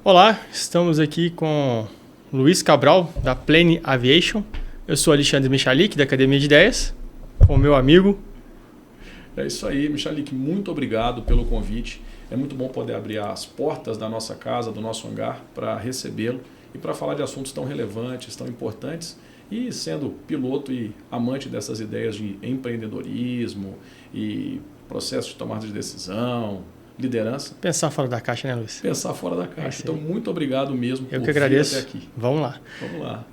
Olá, estamos aqui com Luiz Cabral, da Plane Aviation. Eu sou Alexandre Michalik, da Academia de Ideias, com o meu amigo. É isso aí, Michalik, muito obrigado pelo convite. É muito bom poder abrir as portas da nossa casa, do nosso hangar, para recebê-lo e para falar de assuntos tão relevantes, tão importantes. E sendo piloto e amante dessas ideias de empreendedorismo e processo de tomada de decisão, liderança. Pensar fora da caixa, né, Luiz? Pensar fora da caixa. Então, muito obrigado mesmo Eu por que agradeço. vir até aqui. Vamos lá. Vamos lá.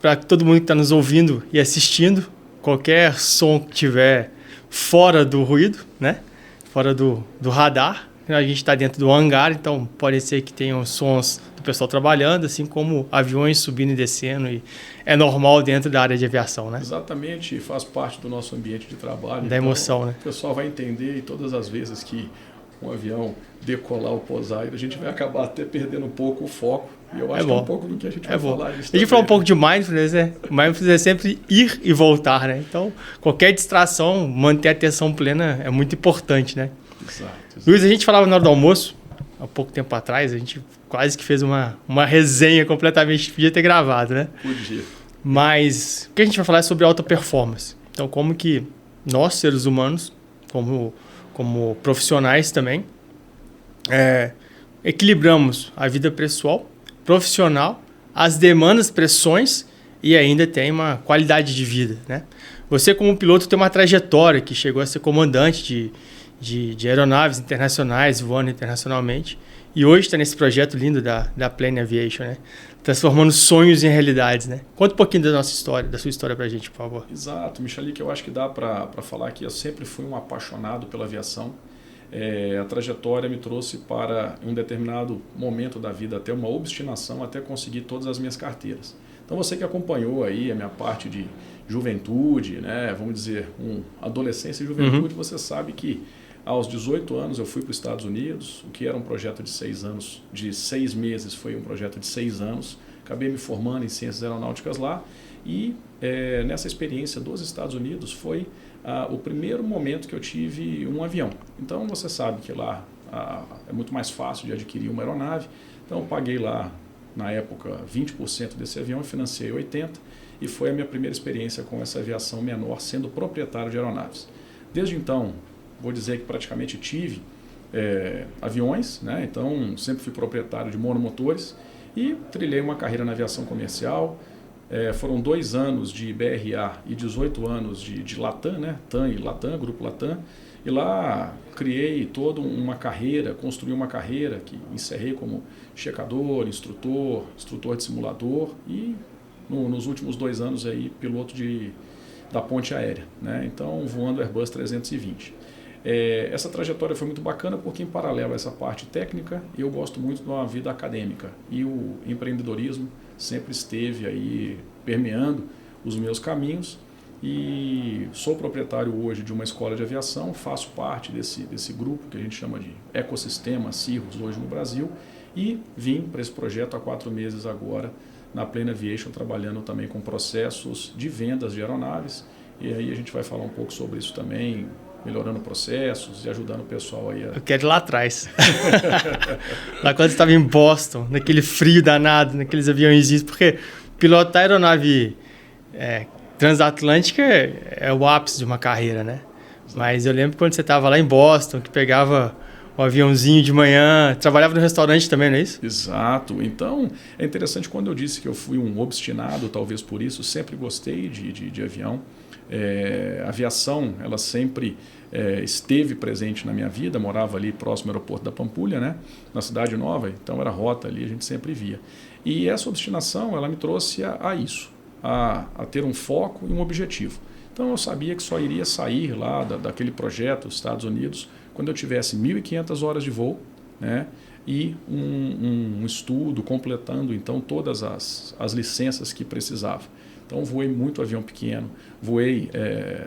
Para todo mundo que está nos ouvindo e assistindo, qualquer som que tiver fora do ruído, né? Fora do radar, a gente está dentro do hangar, então pode ser que tenham sons do pessoal trabalhando, assim como aviões subindo e descendo, e é normal dentro da área de aviação, né? Exatamente, faz parte do nosso ambiente de trabalho. Da emoção, né? O pessoal vai entender, e todas as vezes que um avião decolar ou pousar, a gente vai acabar até perdendo um pouco o foco. E eu acho que é um pouco do que a gente vai falar. A gente fala um pouco de mindfulness, né? Mindfulness é sempre ir e voltar, né? Então, qualquer distração, manter a atenção plena é muito importante, né? Exato. Luiz, a gente falava na hora do almoço, há pouco tempo atrás, a gente quase que fez uma resenha completamente, podia ter gravado, né? Podia. Mas o que a gente vai falar é sobre alta performance. Então, como que nós, seres humanos, como profissionais também, equilibramos a vida pessoal, profissional, as demandas, pressões e ainda tem uma qualidade de vida, né? Você, como piloto, tem uma trajetória que chegou a ser comandante de aeronaves internacionais, voando internacionalmente, e hoje está nesse projeto lindo da Plane Aviation, né? Transformando sonhos em realidades, né? Conta um pouquinho da nossa história, da sua história para a gente, por favor. Exato, Michalik, eu acho que dá para falar que eu sempre fui um apaixonado pela aviação. A trajetória me trouxe para um determinado momento da vida até uma obstinação até conseguir todas as minhas carteiras. Então você que acompanhou aí a minha parte de juventude, né, vamos dizer, adolescência e juventude, você sabe que aos 18 anos eu fui para os Estados Unidos, o que era um projeto de 6 anos, de 6 meses foi um projeto de 6 anos. Acabei me formando em ciências aeronáuticas lá e nessa experiência dos Estados Unidos foi o primeiro momento que eu tive um avião. Então você sabe que lá é muito mais fácil de adquirir uma aeronave. Então eu paguei lá, na época, 20% desse avião e financiei 80%. E foi a minha primeira experiência com essa aviação menor, sendo proprietário de aeronaves. Desde então, vou dizer que praticamente tive aviões, né? Então sempre fui proprietário de monomotores e trilhei uma carreira na aviação comercial. Foram 2 anos de BRA e 18 anos de Latam, né? TAM e Latam, Grupo Latam. E lá criei toda uma carreira, construí uma carreira que encerrei como checador, instrutor de simulador e nos últimos 2 anos aí, piloto da ponte aérea, né? Então voando Airbus 320. Essa trajetória foi muito bacana porque em paralelo a essa parte técnica eu gosto muito de uma vida acadêmica e o empreendedorismo sempre esteve aí permeando os meus caminhos e sou proprietário hoje de uma escola de aviação, faço parte desse grupo que a gente chama de ecossistema Cirrus hoje no Brasil e vim para esse projeto há 4 meses agora na Plane Aviation trabalhando também com processos de vendas de aeronaves e aí a gente vai falar um pouco sobre isso também, melhorando processos e ajudando o pessoal aí Eu quero ir lá atrás. Lá quando você estava em Boston, naquele frio danado, naqueles aviõezinhos, porque pilotar aeronave transatlântica é o ápice de uma carreira, né? Mas eu lembro quando você estava lá em Boston, que pegava um aviãozinho de manhã, trabalhava no restaurante também, não é isso? Exato. Então, é interessante quando eu disse que eu fui um obstinado, talvez por isso, sempre gostei de avião. A aviação, ela sempre esteve presente na minha vida, morava ali próximo ao aeroporto da Pampulha, né? Na Cidade Nova, então era rota ali, a gente sempre via. E essa obstinação, ela me trouxe a isso, a ter um foco e um objetivo. Então eu sabia que só iria sair lá daquele projeto, dos Estados Unidos, quando eu tivesse 1.500 horas de voo, né? E um estudo completando então todas as licenças que precisava. Então voei muito avião pequeno, voei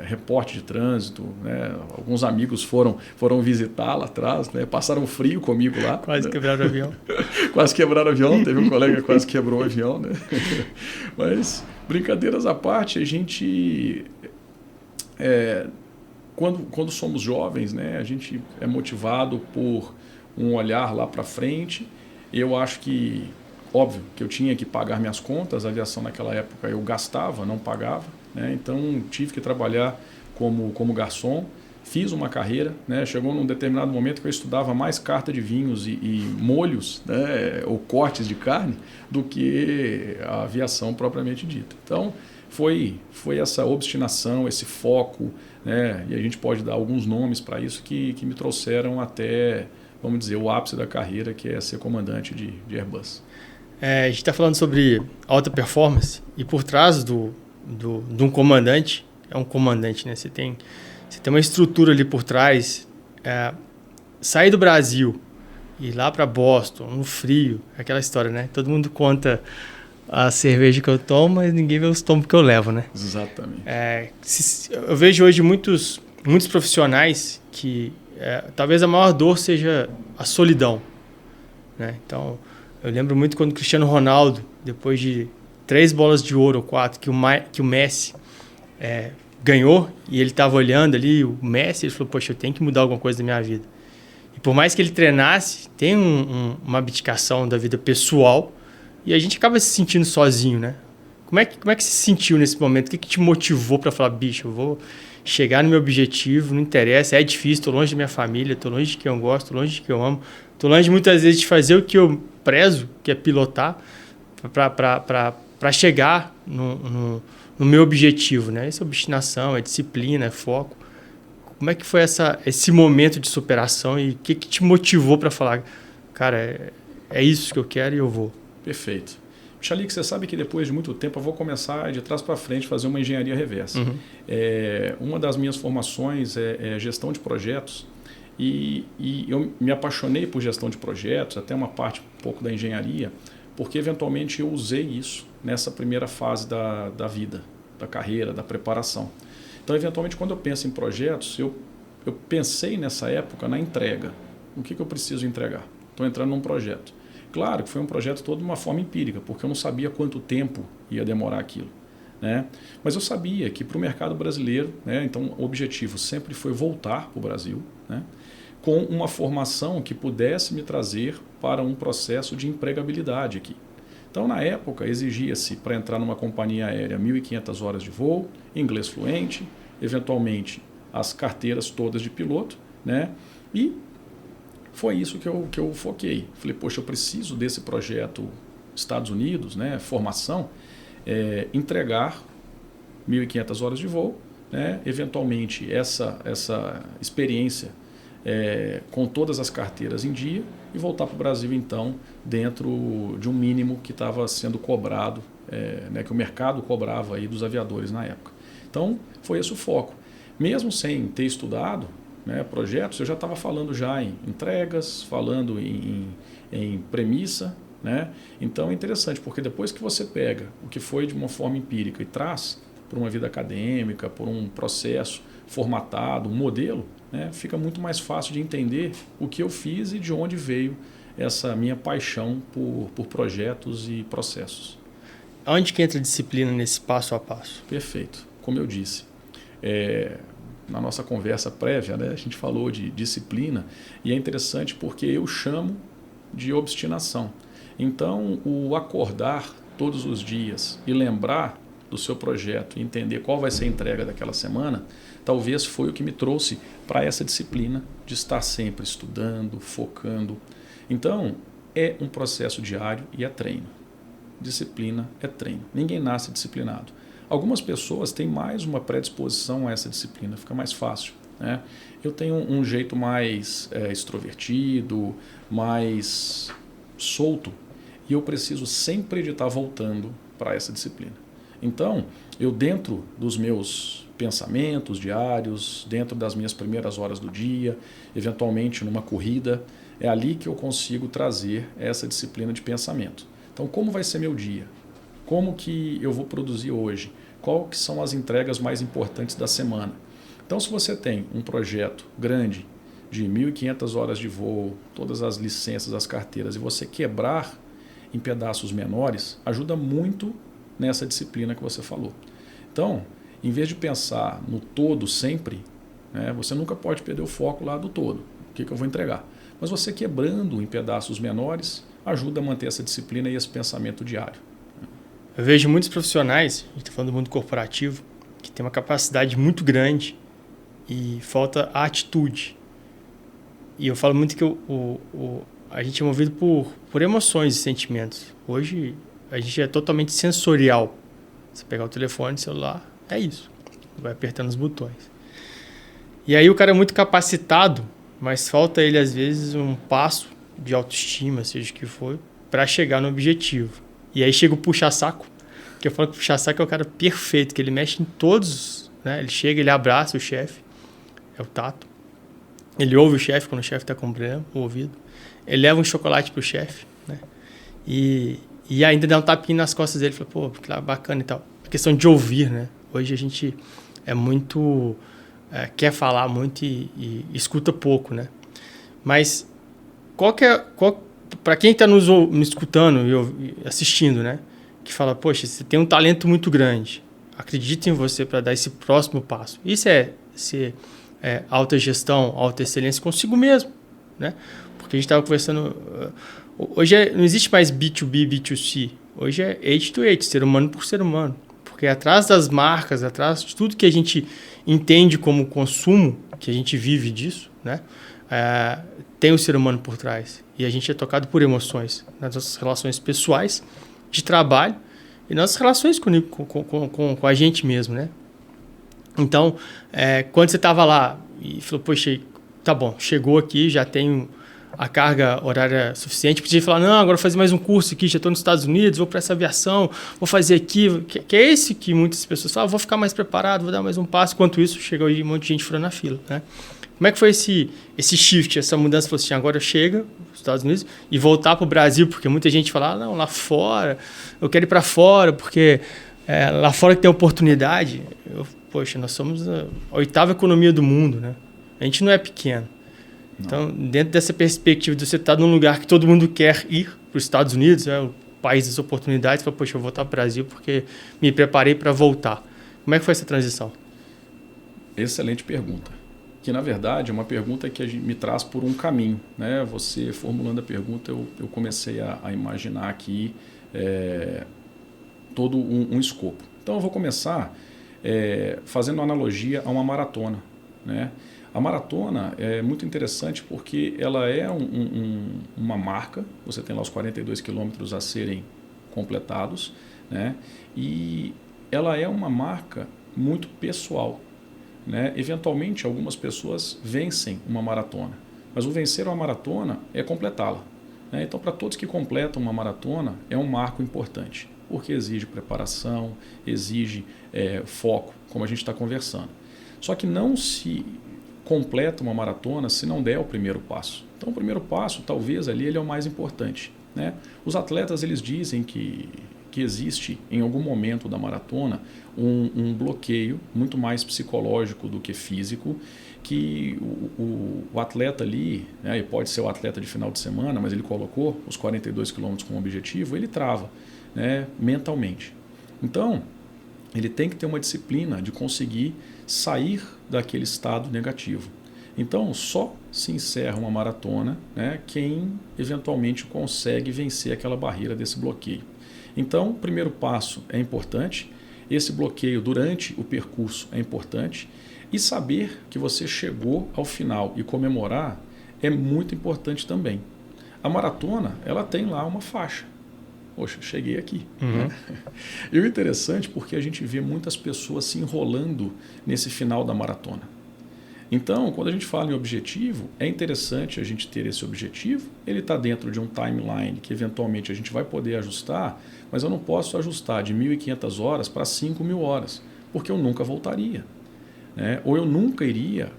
reporte de trânsito, né? Alguns amigos foram visitar lá atrás, né? Passaram frio comigo lá. Quase quebraram o avião. Quase quebraram o avião, teve um colega que quase quebrou o avião, né? Mas brincadeiras à parte, a gente quando somos jovens, né? A gente é motivado por um olhar lá para frente Eu acho que, óbvio, que eu tinha que pagar minhas contas, a aviação naquela época eu gastava, não pagava, né? Então tive que trabalhar como garçom, fiz uma carreira, né? Chegou num determinado momento que eu estudava mais carta de vinhos e molhos, né? Ou cortes de carne do que a aviação propriamente dita. Então foi essa obstinação, esse foco, né? E a gente pode dar alguns nomes para isso que me trouxeram até, vamos dizer, o ápice da carreira, que é ser comandante de Airbus. A gente está falando sobre alta performance e por trás de um comandante, é um comandante, né? Você tem uma estrutura ali por trás. Sair do Brasil e ir lá para Boston, no frio, aquela história, né? Todo mundo conta a cerveja que eu tomo, mas ninguém vê os tomos que eu levo, né? Exatamente. Eu vejo hoje muitos profissionais que talvez a maior dor seja a solidão, né? Então, eu lembro muito quando o Cristiano Ronaldo, depois de 3 bolas de ouro ou 4, que o Messi ganhou, e ele estava olhando ali, o Messi, ele falou, poxa, eu tenho que mudar alguma coisa da minha vida. E por mais que ele treinasse, tem uma abdicação da vida pessoal, e a gente acaba se sentindo sozinho, né? Como é que você se sentiu nesse momento? O que te motivou para falar, bicho, eu vou chegar no meu objetivo, não interessa, é difícil, estou longe da minha família, estou longe de quem eu gosto, estou longe de quem eu amo, estou longe muitas vezes de fazer o que eu prezo, que é pilotar, para chegar no meu objetivo, né? Essa obstinação, é disciplina, é foco. Como é que foi esse momento de superação e o que te motivou para falar, cara, é isso que eu quero e eu vou? Perfeito. Michalik, você sabe que depois de muito tempo eu vou começar de trás para frente fazer uma engenharia reversa. Uhum. Uma das minhas formações é gestão de projetos e eu me apaixonei por gestão de projetos, até uma parte um pouco da engenharia, porque eventualmente eu usei isso nessa primeira fase da vida, da carreira, da preparação. Então, eventualmente, quando eu penso em projetos, eu pensei nessa época na entrega. O que eu preciso entregar? Estou entrando num projeto. Claro que foi um projeto todo de uma forma empírica, porque eu não sabia quanto tempo ia demorar aquilo, né? Mas eu sabia que para o mercado brasileiro, né, então o objetivo sempre foi voltar para o Brasil, né, com uma formação que pudesse me trazer para um processo de empregabilidade aqui. Então, na época, exigia-se para entrar numa companhia aérea 1.500 horas de voo, inglês fluente, eventualmente as carteiras todas de piloto, né? E foi isso que eu foquei. Falei, poxa, eu preciso desse projeto Estados Unidos, né? Formação, entregar 1.500 horas de voo, né? Eventualmente essa experiência com todas as carteiras em dia e voltar para o Brasil, então, dentro de um mínimo que estava sendo cobrado, né, que o mercado cobrava aí dos aviadores na época. Então, foi esse o foco. Mesmo sem ter estudado, né, projetos, eu já estava falando já em entregas, falando em premissa, né? Então, é interessante, porque depois que você pega o que foi de uma forma empírica e traz por uma vida acadêmica, por um processo formatado, um modelo, né, fica muito mais fácil de entender o que eu fiz e de onde veio essa minha paixão por projetos e processos. Onde que entra a disciplina nesse passo a passo? Perfeito. Como eu disse, na nossa conversa prévia, né, a gente falou de disciplina e é interessante porque eu chamo de obstinação. Então, o acordar todos os dias e lembrar do seu projeto e entender qual vai ser a entrega daquela semana, talvez foi o que me trouxe para essa disciplina de estar sempre estudando, focando. Então, é um processo diário e é treino. Disciplina é treino. Ninguém nasce disciplinado. Algumas pessoas têm mais uma predisposição a essa disciplina, fica mais fácil, né? Eu tenho um jeito mais extrovertido, mais solto, e eu preciso sempre de estar voltando para essa disciplina. Então, eu dentro dos meus pensamentos diários, dentro das minhas primeiras horas do dia, eventualmente numa corrida, é ali que eu consigo trazer essa disciplina de pensamento. Então, como vai ser meu dia? Como que eu vou produzir hoje? Quais que são as entregas mais importantes da semana? Então, se você tem um projeto grande de 1.500 horas de voo, todas as licenças, as carteiras, e você quebrar em pedaços menores, ajuda muito nessa disciplina que você falou. Então, em vez de pensar no todo sempre, né, você nunca pode perder o foco lá do todo. O que eu vou entregar? Mas você quebrando em pedaços menores, ajuda a manter essa disciplina e esse pensamento diário. Eu vejo muitos profissionais, a gente está falando do mundo corporativo, que tem uma capacidade muito grande e falta a atitude. E eu falo muito que a gente é movido por emoções e sentimentos. Hoje, a gente é totalmente sensorial. Você pegar o telefone, o celular, é isso. Vai apertando os botões. E aí o cara é muito capacitado, mas falta ele, às vezes, um passo de autoestima, seja o que for, para chegar no objetivo. E aí chega o puxa-saco, que eu falo que o puxa-saco é o cara perfeito, que ele mexe em todos, né? Ele chega, ele abraça o chefe, é o tato. Ele ouve o chefe quando o chefe está com problema, o ouvido. Ele leva um chocolate pro chefe, né? E ainda dá um tapinha nas costas dele, fala, pô, que bacana e tal. A questão de ouvir, né? Hoje a gente é muito... quer falar muito e escuta pouco, né? Mas para quem está nos escutando e assistindo, né? Que fala, poxa, você tem um talento muito grande. Acredita em você para dar esse próximo passo. Isso é ser alta gestão, alta excelência consigo mesmo, né? Porque a gente estava conversando... Hoje não existe mais B2B, B2C. Hoje é H to H, ser humano por ser humano. Porque atrás das marcas, atrás de tudo que a gente entende como consumo, que a gente vive disso, né? Tem o ser humano por trás. E a gente é tocado por emoções. Nas nossas relações pessoais, de trabalho, e nossas relações com a gente mesmo, né? Então, quando você estava lá e falou, poxa, tá bom, chegou aqui, já tenho a carga horária suficiente, podia falar, não, agora vou fazer mais um curso aqui, já estou nos Estados Unidos, vou para essa aviação, vou fazer aqui, que é esse que muitas pessoas falam, vou ficar mais preparado, vou dar mais um passo, enquanto isso chegou aí um monte de gente furando a fila, né? Como é que foi esse shift, essa mudança? Falou assim, agora chega nos Estados Unidos e voltar para o Brasil, porque muita gente fala, não, lá fora, eu quero ir para fora, porque lá fora que tem oportunidade. Poxa, nós somos a 8ª economia do mundo, né? A gente não é pequeno. Não. Então, dentro dessa perspectiva de você estar num lugar que todo mundo quer ir, para os Estados Unidos, o país das oportunidades, fala, poxa, eu vou voltar para o Brasil porque me preparei para voltar. Como é que foi essa transição? Excelente pergunta. Que, na verdade, é uma pergunta que me traz por um caminho, né? Você formulando a pergunta, eu comecei a imaginar aqui todo um escopo. Então, eu vou começar fazendo analogia a uma maratona, né? A maratona é muito interessante porque ela é uma marca, você tem lá os 42 quilômetros a serem completados, né? E ela é uma marca muito pessoal, né? Eventualmente, algumas pessoas vencem uma maratona, mas o vencer uma maratona é completá-la, né? Então, para todos que completam uma maratona, é um marco importante, porque exige preparação, exige foco, como a gente está conversando. Só que não se completa uma maratona se não der o primeiro passo. Então, o primeiro passo, talvez, ali ele é o mais importante, né? Os atletas, eles dizem que existe, em algum momento da maratona, um bloqueio muito mais psicológico do que físico, que o atleta ali, né, e pode ser o atleta de final de semana, mas ele colocou os 42 quilômetros como objetivo, ele trava, né, mentalmente. Então, ele tem que ter uma disciplina de conseguir sair daquele estado negativo. Então, só se encerra uma maratona, né, quem eventualmente consegue vencer aquela barreira desse bloqueio. Então, o primeiro passo é importante, esse bloqueio durante o percurso é importante, e saber que você chegou ao final e comemorar é muito importante também. A maratona, ela tem lá uma faixa. Poxa, cheguei aqui. Uhum. Né? E o interessante porque a gente vê muitas pessoas se enrolando nesse final da maratona. Então, quando a gente fala em objetivo, é interessante a gente ter esse objetivo. Ele está dentro de um timeline que eventualmente a gente vai poder ajustar, mas eu não posso ajustar de 1.500 horas para 5.000 horas, porque eu nunca voltaria, né? Ou eu nunca iria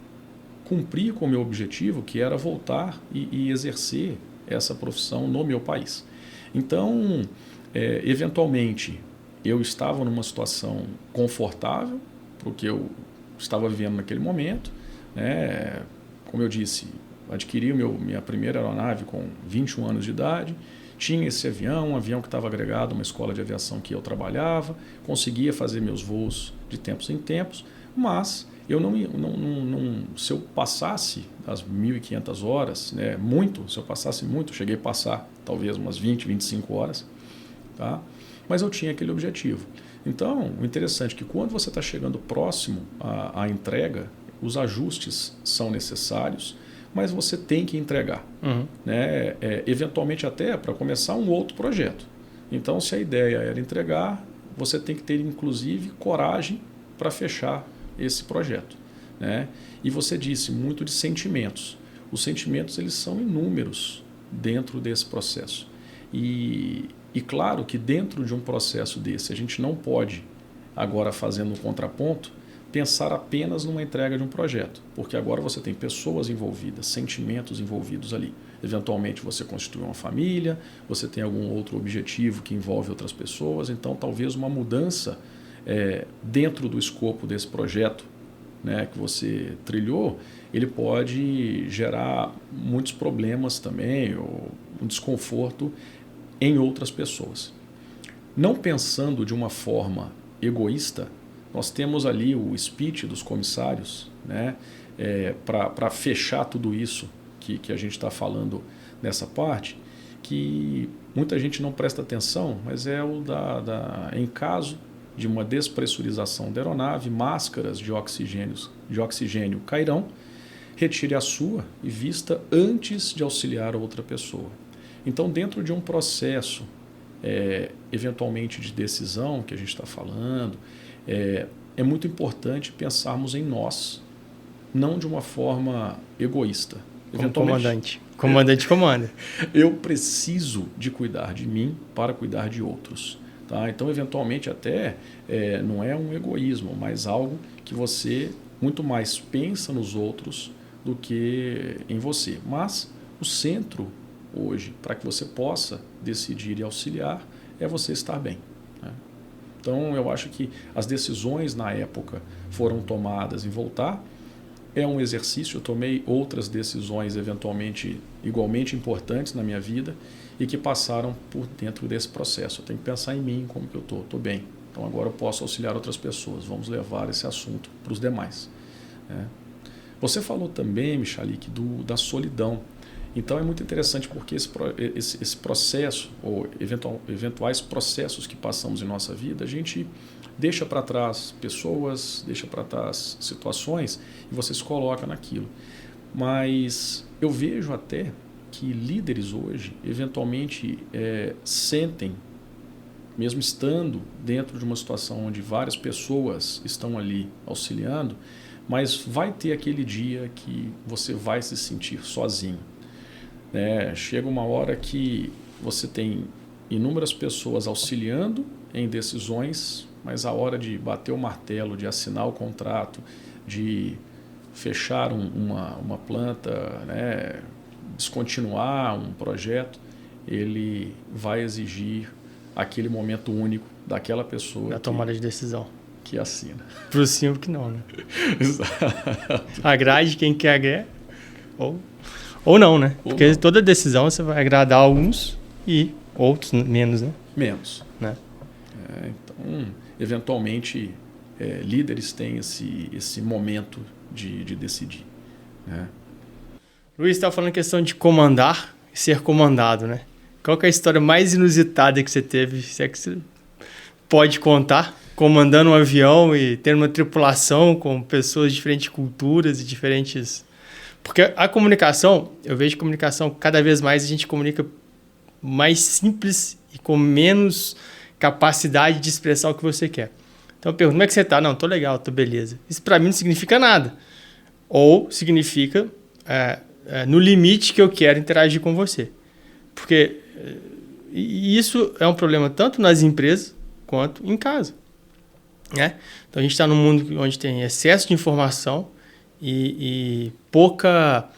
cumprir com o meu objetivo, que era voltar e exercer essa profissão no meu país. Então, eventualmente, eu estava numa situação confortável, porque eu estava vivendo naquele momento, né? Como eu disse, adquiri minha primeira aeronave com 21 anos de idade, tinha esse avião, um avião que estava agregado a uma escola de aviação que eu trabalhava, conseguia fazer meus voos de tempos em tempos, mas eu se eu passasse as 1.500 horas, né, se eu passasse muito, cheguei a passar talvez umas 20, 25 horas, tá? Mas eu tinha aquele objetivo. Então, o interessante é que quando você está chegando próximo à entrega, os ajustes são necessários, mas você tem que entregar. Né? Eventualmente até para começar um outro projeto. Então, se a ideia era entregar, você tem que ter, inclusive, coragem para fechar esse projeto. Né? E você disse muito de sentimentos. Os sentimentos eles são inúmeros dentro desse processo. E claro que dentro de um processo desse, a gente não pode, agora fazendo um contraponto, pensar apenas numa entrega de um projeto, porque agora você tem pessoas envolvidas, sentimentos envolvidos ali. Eventualmente você constitui uma família, você tem algum outro objetivo que envolve outras pessoas, então talvez uma mudança dentro do escopo desse projeto, né, que você trilhou, ele pode gerar muitos problemas também, ou um desconforto em outras pessoas. Não pensando de uma forma egoísta, nós temos ali o speech dos comissários, né, para fechar tudo isso que a gente está falando nessa parte, que muita gente não presta atenção, mas é o em caso de uma despressurização da aeronave, máscaras de oxigênio cairão, retire a sua e vista antes de auxiliar outra pessoa. Então, dentro de um processo, eventualmente de decisão que a gente está falando, é muito importante pensarmos em nós, não de uma forma egoísta. Como comandante. Comandante comanda. Eu preciso de cuidar de mim para cuidar de outros. Tá? Então, eventualmente, até não é um egoísmo, mas algo que você muito mais pensa nos outros do que em você. Mas o centro hoje, para que você possa decidir e auxiliar, é você estar bem. Né? Então, eu acho que as decisões na época foram tomadas em voltar. É um exercício, eu tomei outras decisões eventualmente igualmente importantes na minha vida e que passaram por dentro desse processo. Eu tenho que pensar em mim, como que eu estou bem. Então agora eu posso auxiliar outras pessoas, vamos levar esse assunto para os demais. Né? Você falou também, Michalik, da solidão. Então é muito interessante porque esse processo, ou eventuais processos que passamos em nossa vida, a gente deixa para trás pessoas, deixa para trás situações e você se coloca naquilo. Mas eu vejo até que líderes hoje, eventualmente, sentem, mesmo estando dentro de uma situação onde várias pessoas estão ali auxiliando, mas vai ter aquele dia que você vai se sentir sozinho. Chega uma hora que você tem inúmeras pessoas auxiliando em decisões, mas a hora de bater o martelo, de assinar o contrato, de fechar uma planta, né, descontinuar um projeto, ele vai exigir aquele momento único daquela pessoa. Da tomada de decisão. Que assina. Pro simples que não, né? Exato. Agrade quem quer agradar, ou não, né? Ou porque não. Toda decisão você vai agradar alguns e outros menos, né? Menos. Né? Então, eventualmente, líderes têm esse momento de decidir. Né? Luiz, estava falando a questão de comandar e ser comandado, né? Qual que é a história mais inusitada que você teve? Se é que você pode contar, comandando um avião e tendo uma tripulação com pessoas de diferentes culturas e diferentes... Porque a comunicação, eu vejo comunicação cada vez mais a gente comunica mais simples e com menos capacidade de expressar o que você quer. Então eu pergunto, como é que você está? Não, tô legal, tô beleza. Isso para mim não significa nada. Ou significa no limite que eu quero interagir com você. Porque isso é um problema tanto nas empresas quanto em casa. Né? Então a gente está num mundo onde tem excesso de informação e pouca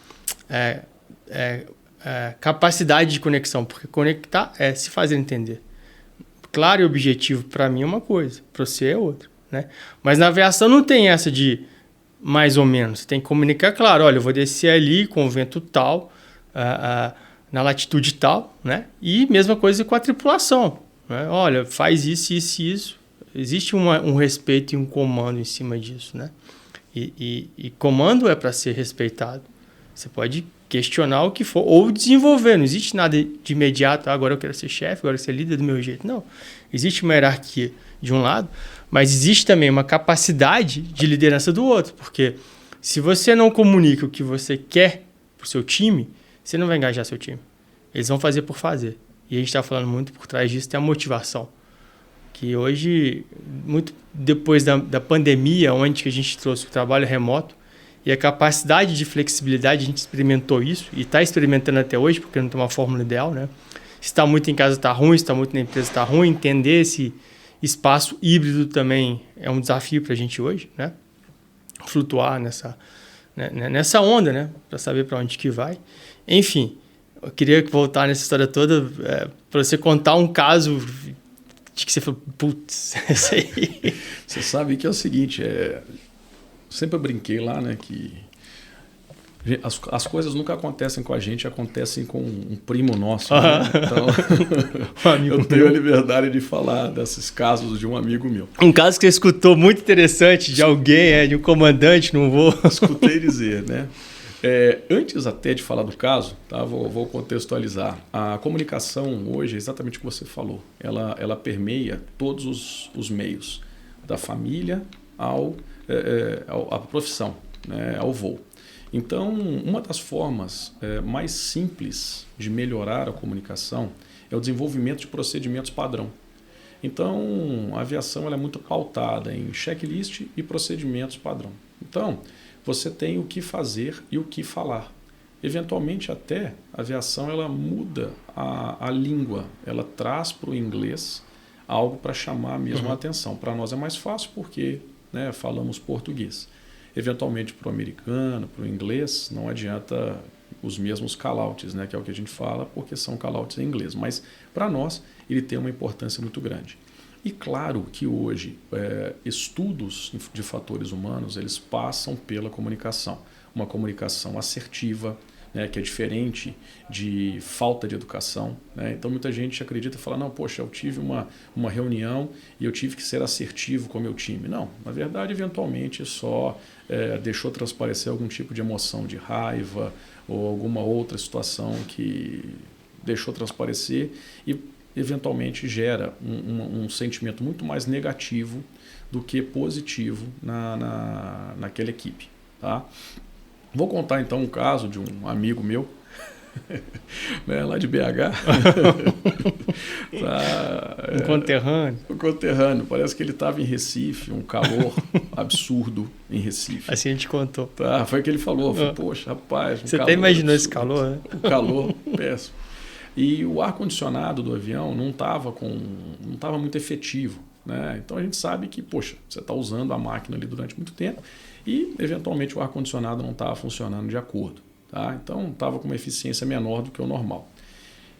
capacidade de conexão, porque conectar é se fazer entender. Claro e objetivo para mim é uma coisa, para você é outra. Né? Mas na aviação não tem essa de mais ou menos. Você tem que comunicar claro, olha, eu vou descer ali com o vento tal, na latitude tal, né? E mesma coisa com a tripulação. Né? Olha, faz isso, isso e isso. Existe um respeito e um comando em cima disso, né? E comando é para ser respeitado. Você pode questionar o que for, ou desenvolver. Não existe nada de imediato, agora eu quero ser chefe, agora eu quero ser líder do meu jeito. Não. Existe uma hierarquia de um lado, mas existe também uma capacidade de liderança do outro, porque se você não comunica o que você quer para o seu time, você não vai engajar seu time. Eles vão fazer por fazer. E a gente está falando muito por trás disso, tem a motivação. Que hoje, muito depois da pandemia, onde que a gente trouxe o trabalho remoto e a capacidade de flexibilidade, a gente experimentou isso e está experimentando até hoje, porque não tem uma fórmula ideal, né? Se está muito em casa está ruim, se está muito na empresa está ruim. Entender esse espaço híbrido também é um desafio para a gente hoje, né? Flutuar nessa onda, né? Para saber para onde que vai. Enfim, eu queria voltar nessa história toda para você contar um caso de que você falou, putz, isso aí. Você sabe que é o seguinte, sempre brinquei lá, né, que as coisas nunca acontecem com a gente, acontecem com um primo nosso. Né? Então, eu tenho a liberdade de falar desses casos de um amigo meu. Um caso que você escutou muito interessante de alguém, de um comandante, não vou... Escutei dizer, né? Antes até de falar do caso, tá? Vou contextualizar. A comunicação hoje é exatamente o que você falou. Ela permeia todos os meios, da família à profissão, né? Ao voo. Então, uma das formas mais simples de melhorar a comunicação é o desenvolvimento de procedimentos padrão. Então, a aviação ela é muito pautada em checklist e procedimentos padrão. Então, você tem o que fazer e o que falar. Eventualmente, até a aviação ela muda a língua, ela traz para o inglês algo para chamar mesmo a atenção. Para nós é mais fácil porque, né, falamos português. Eventualmente, para o americano, para o inglês, não adianta os mesmos call-outs, né, que é o que a gente fala, porque são call-outs em inglês. Mas, para nós, ele tem uma importância muito grande. E claro que hoje, estudos de fatores humanos, eles passam pela comunicação. Uma comunicação assertiva, né, que é diferente de falta de educação. Né? Então, muita gente acredita e fala, não, poxa, eu tive uma reunião e eu tive que ser assertivo com o meu time. Não, na verdade, eventualmente, só deixou transparecer algum tipo de emoção de raiva ou alguma outra situação que deixou transparecer e eventualmente gera um sentimento muito mais negativo do que positivo naquela equipe. Tá? Vou contar então um caso de um amigo meu, né, lá de BH. Um conterrâneo. Um conterrâneo. Parece que ele estava em Recife, um calor absurdo em Recife. Assim a gente contou. Tá, foi o que ele falou. Falei, poxa, rapaz, você até imaginou absurdo, esse calor, né? Um calor péssimo. E o ar-condicionado do avião não estava muito efetivo. Né? Então a gente sabe que, poxa, você está usando a máquina ali durante muito tempo e, eventualmente, o ar-condicionado não estava funcionando de acordo. Tá? Então estava com uma eficiência menor do que o normal.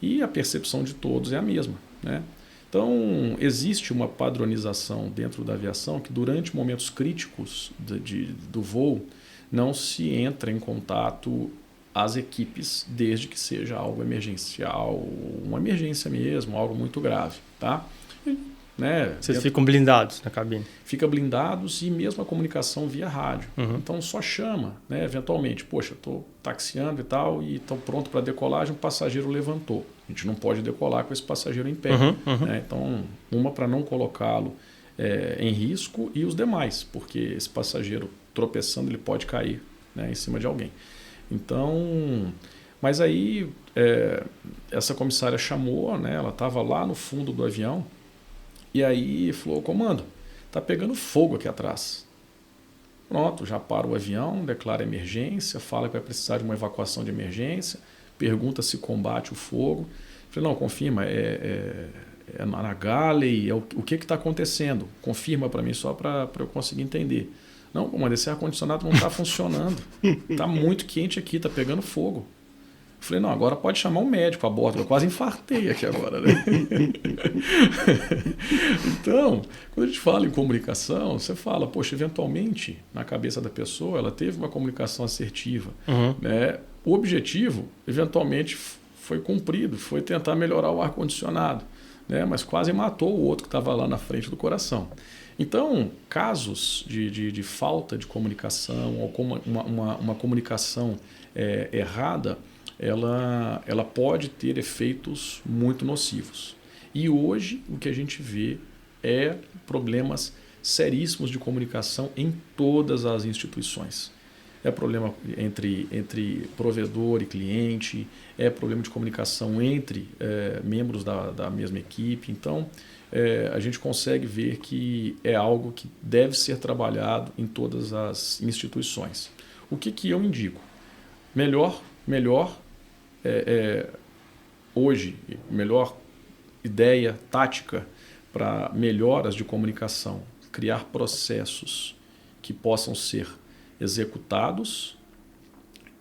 E a percepção de todos é a mesma. Né? Então existe uma padronização dentro da aviação que, durante momentos críticos do voo, não se entra em contato as equipes, desde que seja algo emergencial, uma emergência mesmo, algo muito grave. Tá? Né? Vocês ficam blindados na cabine? Fica blindados e mesmo a comunicação via rádio. Então só chama, né? Eventualmente, poxa, estou taxiando e tal, e estou pronto para decolagem, um passageiro levantou. A gente não pode decolar com esse passageiro em pé. Né? Então, uma para não colocá-lo em risco e os demais, porque esse passageiro tropeçando, ele pode cair, né, em cima de alguém. Então, mas aí essa comissária chamou, né, ela estava lá no fundo do avião e aí falou, comando, está pegando fogo aqui atrás. Pronto, já para o avião, declara emergência, fala que vai precisar de uma evacuação de emergência, pergunta se combate o fogo. Falei, não, confirma, é na galley, o que está acontecendo? Confirma para mim só para eu conseguir entender. Não, comando, esse ar-condicionado não está funcionando. Está muito quente aqui, está pegando fogo. Eu falei, não, agora pode chamar um médico a bordo. Eu quase infartei aqui agora. Né? Então, quando a gente fala em comunicação, você fala, poxa, eventualmente, na cabeça da pessoa, ela teve uma comunicação assertiva. Né? O objetivo, eventualmente, foi cumprido, foi tentar melhorar o ar-condicionado. né? Mas quase matou o outro que estava lá na frente do coração. Então, casos de falta de comunicação ou uma comunicação errada, ela pode ter efeitos muito nocivos. E hoje o que a gente vê é problemas seríssimos de comunicação em todas as instituições. É problema entre provedor e cliente, é problema de comunicação entre membros da mesma equipe. Então, a gente consegue ver que é algo que deve ser trabalhado em todas as instituições. O que eu indico? Melhor hoje, melhor ideia tática para melhoras de comunicação, criar processos que possam ser executados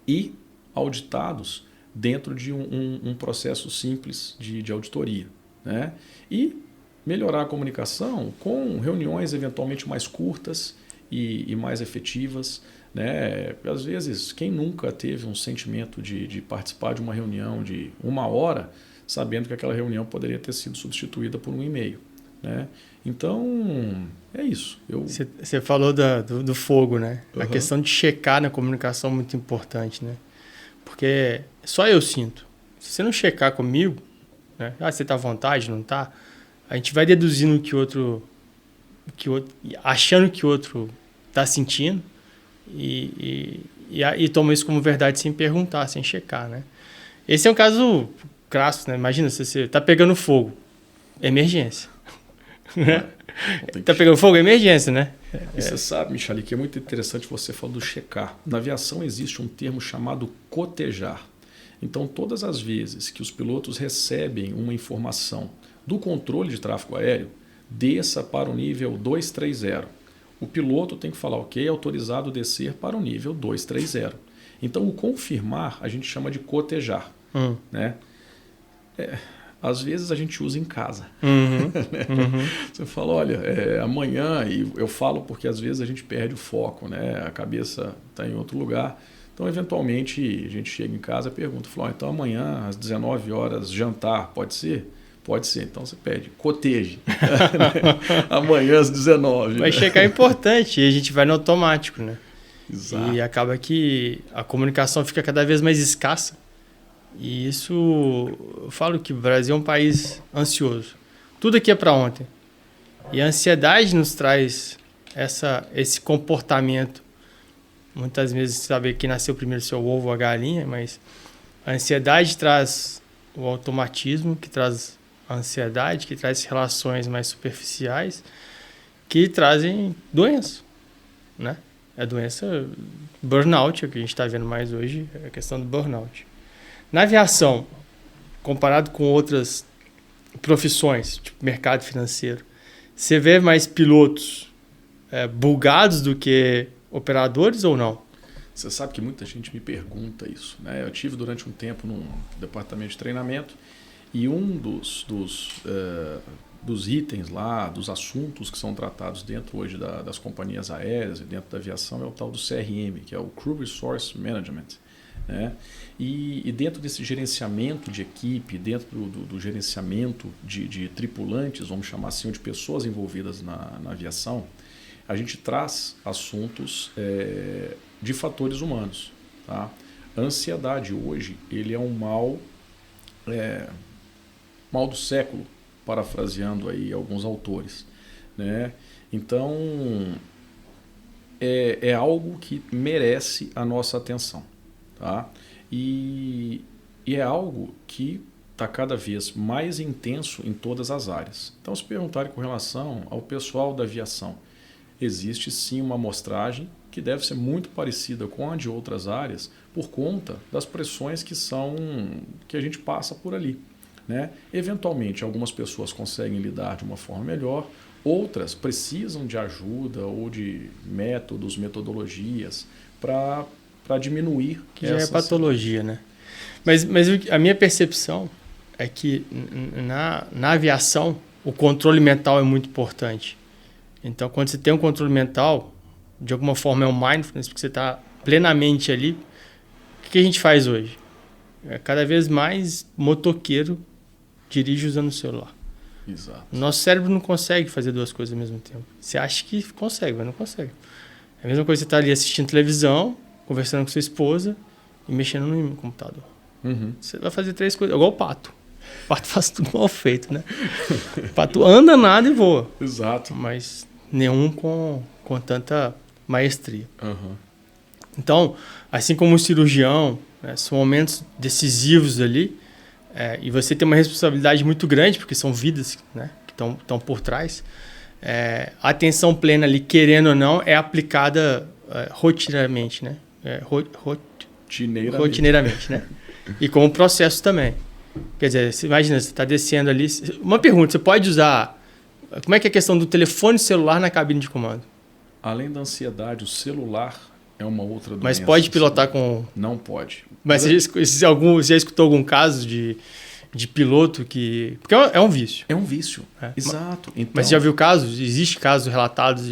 e auditados dentro de um processo simples de auditoria, né? E melhorar a comunicação com reuniões eventualmente mais curtas e mais efetivas, né? Às vezes, quem nunca teve um sentimento de participar de uma reunião de 1 hora, sabendo que aquela reunião poderia ter sido substituída por um e-mail, né? Então, é isso. Você falou do fogo, né? Uhum. A questão de checar na comunicação é muito importante, né? Porque só eu sinto. Se você não checar comigo, né? Você está à vontade, não está? A gente vai deduzindo o que o outro achando que o outro está sentindo e toma isso como verdade sem perguntar, sem checar, né? Esse é um caso crasso, né? Imagina, você está pegando fogo. Emergência. Tá pegando fogo, é emergência, né? E você sabe, Michele, que é muito interessante você falar do checar. Na aviação existe um termo chamado cotejar. Então, todas as vezes que os pilotos recebem uma informação do controle de tráfego aéreo, desça para o nível 230. O piloto tem que falar, ok, autorizado descer para o nível 230. Então, o confirmar a gente chama de cotejar, né? Às vezes a gente usa em casa. Você fala, olha, amanhã, e eu falo porque às vezes a gente perde o foco, né? A cabeça está em outro lugar. Então, eventualmente, a gente chega em casa e pergunta, fala, então amanhã às 19 horas jantar, pode ser? Pode ser. Então você pede, coteje. Amanhã às 19. Mas checar é importante e a gente vai no automático, né? Exato. E acaba que a comunicação fica cada vez mais escassa. E isso, eu falo que o Brasil é um país ansioso. Tudo aqui é para ontem. E a ansiedade nos traz esse comportamento. Muitas vezes saber que nasceu primeiro seu ovo ou a galinha, mas a ansiedade traz o automatismo, que traz a ansiedade, que traz relações mais superficiais, que trazem doença, né? A doença burnout, é o que a gente está vendo mais hoje, é a questão do burnout. Na aviação, comparado com outras profissões, tipo mercado financeiro, você vê mais pilotos bugados do que operadores ou não? Você sabe que muita gente me pergunta isso, né? Eu tive durante um tempo num departamento de treinamento e um dos itens lá, dos assuntos que são tratados dentro hoje das companhias aéreas e dentro da aviação é o tal do CRM, que é o Crew Resource Management, né? E dentro desse gerenciamento de equipe, dentro do gerenciamento de tripulantes, vamos chamar assim, de pessoas envolvidas na aviação, a gente traz assuntos de fatores humanos. Tá? A ansiedade hoje ele é um mal do século, parafraseando aí alguns autores, né? Então, é algo que merece a nossa atenção. Tá? E é algo que está cada vez mais intenso em todas as áreas. Então, se perguntarem com relação ao pessoal da aviação, existe sim uma amostragem que deve ser muito parecida com a de outras áreas por conta das pressões que a gente passa por ali, né? Eventualmente, algumas pessoas conseguem lidar de uma forma melhor, outras precisam de ajuda ou de metodologias para diminuir. Que já é patologia, né? Mas a minha percepção é que na aviação o controle mental é muito importante. Então, quando você tem um controle mental, de alguma forma é um mindfulness, porque você está plenamente ali. O que a gente faz hoje? Cada vez mais motoqueiro dirige usando o celular. Exato. Nosso cérebro não consegue fazer duas coisas ao mesmo tempo. Você acha que consegue, mas não consegue. É a mesma coisa que você estar ali assistindo televisão, conversando com sua esposa e mexendo no computador. Você vai fazer 3 coisas, igual o pato. O pato faz tudo mal feito, né? O pato anda, nada e voa. Exato. Mas nenhum com tanta maestria. Uhum. Então, assim como o cirurgião, né, são momentos decisivos ali, e você tem uma responsabilidade muito grande, porque são vidas, né, que estão por trás. A atenção plena ali, querendo ou não, é aplicada rotineiramente, né? Rotineiramente, né? E com o processo também. Quer dizer, você imagina, você está descendo ali... Uma pergunta, você pode usar... Como é que é a questão do telefone celular na cabine de comando? Além da ansiedade, o celular é uma outra doença. Mas pode pilotar com... Não pode. Mas você já escutou algum caso de piloto que... Porque é um vício. É um vício, exato. Então, mas já viu casos? Existe casos relatados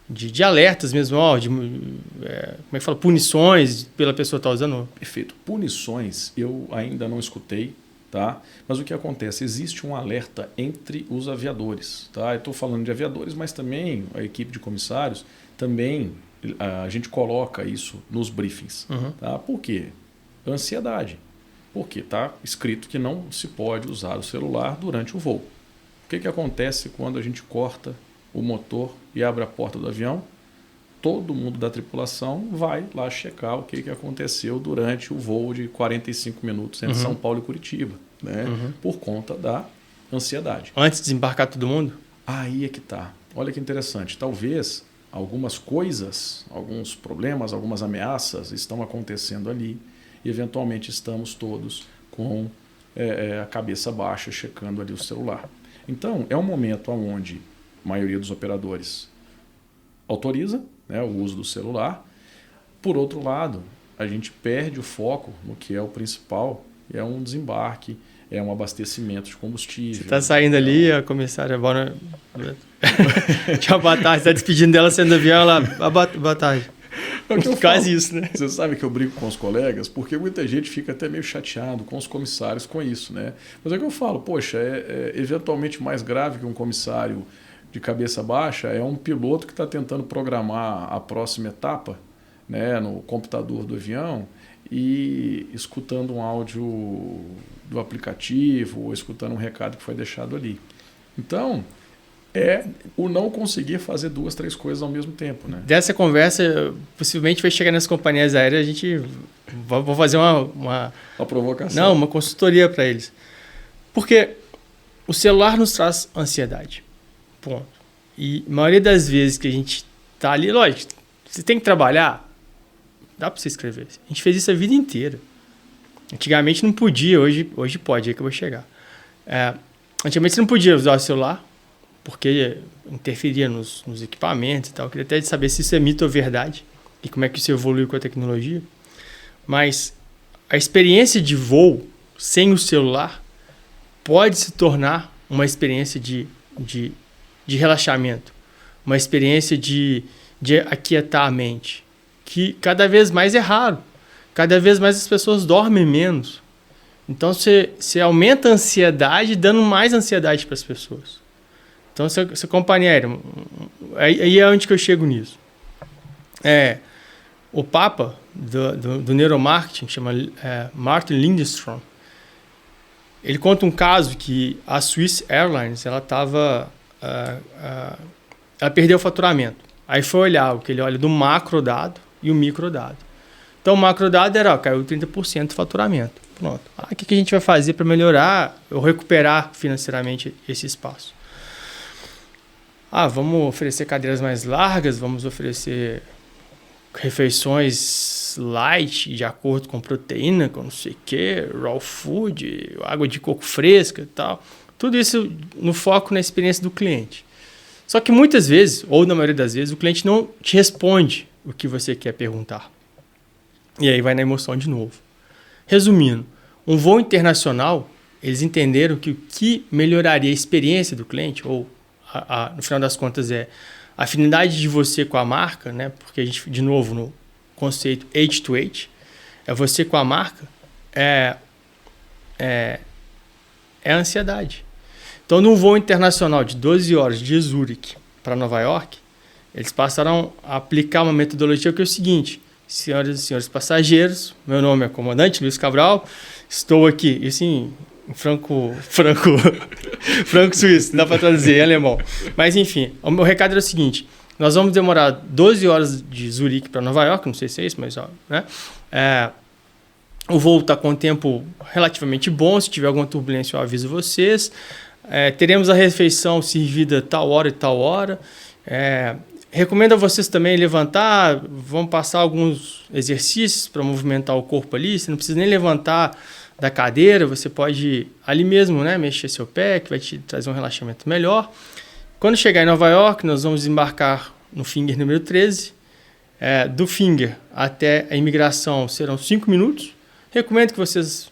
de alertas mesmo, como é que fala? Punições pela pessoa estar usando? Perfeito. Punições eu ainda não escutei, tá? Mas o que acontece? Existe um alerta entre os aviadores, tá? Eu estou falando de aviadores, mas também a equipe de comissários, também a gente coloca isso nos briefings. Tá? Por quê? Ansiedade. Porque está escrito que não se pode usar o celular durante o voo. O que acontece quando a gente corta o motor e abre a porta do avião? Todo mundo da tripulação vai lá checar o que aconteceu durante o voo de 45 minutos entre São Paulo e Curitiba, né? Por conta da ansiedade. Antes de desembarcar todo mundo? Aí é que tá. Olha que interessante. Talvez algumas coisas, alguns problemas, algumas ameaças estão acontecendo ali e eventualmente estamos todos com a cabeça baixa checando ali o celular. Então, é um momento onde a maioria dos operadores autoriza, né, o uso do celular. Por outro lado, a gente perde o foco no que é o principal, é um desembarque, é um abastecimento de combustível. Você está saindo ali, a comissária... Tchau, boa tarde. Você está despedindo dela saindo do avião, ela... Boa tarde. É o que eu Quase falo. isso, né? Você sabe que eu brinco com os colegas, porque muita gente fica até meio chateado com os comissários com isso, né? Mas é o que eu falo, poxa, eventualmente mais grave que um comissário de cabeça baixa é um piloto que está tentando programar a próxima etapa, né, no computador do avião e escutando um áudio do aplicativo ou escutando um recado que foi deixado ali. Então, é o não conseguir fazer 2, 3 coisas ao mesmo tempo, né? Dessa conversa, possivelmente vai chegar nas companhias aéreas, a gente vai fazer uma provocação. Não, uma consultoria para eles. Porque o celular nos traz ansiedade. Ponto. E a maioria das vezes que a gente tá ali, lógico, você tem que trabalhar, dá para você escrever. A gente fez isso a vida inteira. Antigamente não podia, hoje pode, aí que eu vou chegar. Antigamente você não podia usar o celular, porque interferia nos equipamentos e tal. Eu queria até saber se isso é mito ou verdade e como é que isso evoluiu com a tecnologia. Mas a experiência de voo sem o celular pode se tornar uma experiência de relaxamento, uma experiência de aquietar a mente, que cada vez mais é raro. Cada vez mais as pessoas dormem menos. Então você aumenta a ansiedade, dando mais ansiedade para as pessoas. Então, se companhia aérea, aí é onde que eu chego nisso. O Papa do neuromarketing, chama Martin Lindstrom, ele conta um caso que a Swiss Airlines, ela perdeu o faturamento. Aí foi olhar o que ele olha do macro dado e o micro dado. Então, o macro dado era, caiu 30% do faturamento. Pronto. O que a gente vai fazer para melhorar ou recuperar financeiramente esse espaço? Vamos oferecer cadeiras mais largas, vamos oferecer refeições light, de acordo com proteína, com não sei o que, raw food, água de coco fresca e tal. Tudo isso no foco na experiência do cliente. Só que muitas vezes, ou na maioria das vezes, o cliente não te responde o que você quer perguntar. E aí vai na emoção de novo. Resumindo, um voo internacional, eles entenderam que o que melhoraria a experiência do cliente, ou no final das contas a afinidade de você com a marca, né? Porque a gente, de novo, no conceito age to age, é você com a marca, é a ansiedade. Então, num voo internacional de 12 horas de Zurique para Nova York, eles passaram a aplicar uma metodologia que é o seguinte: senhoras e senhores passageiros, meu nome é comandante Luiz Cabral, estou aqui, e assim, em franco suíço, dá para traduzir em alemão. Mas enfim, o meu recado era o seguinte: nós vamos demorar 12 horas de Zurique para Nova York, não sei se é isso, mas né? O voo está com um tempo relativamente bom, se tiver alguma turbulência eu aviso vocês. Teremos a refeição servida tal hora e tal hora. Recomendo a vocês também levantar, vão passar alguns exercícios para movimentar o corpo ali, você não precisa nem levantar da cadeira, você pode ali mesmo, né, mexer seu pé, que vai te trazer um relaxamento melhor. Quando chegar em Nova York, nós vamos embarcar no Finger número 13. Do Finger até a imigração serão 5 minutos. Recomendo que vocês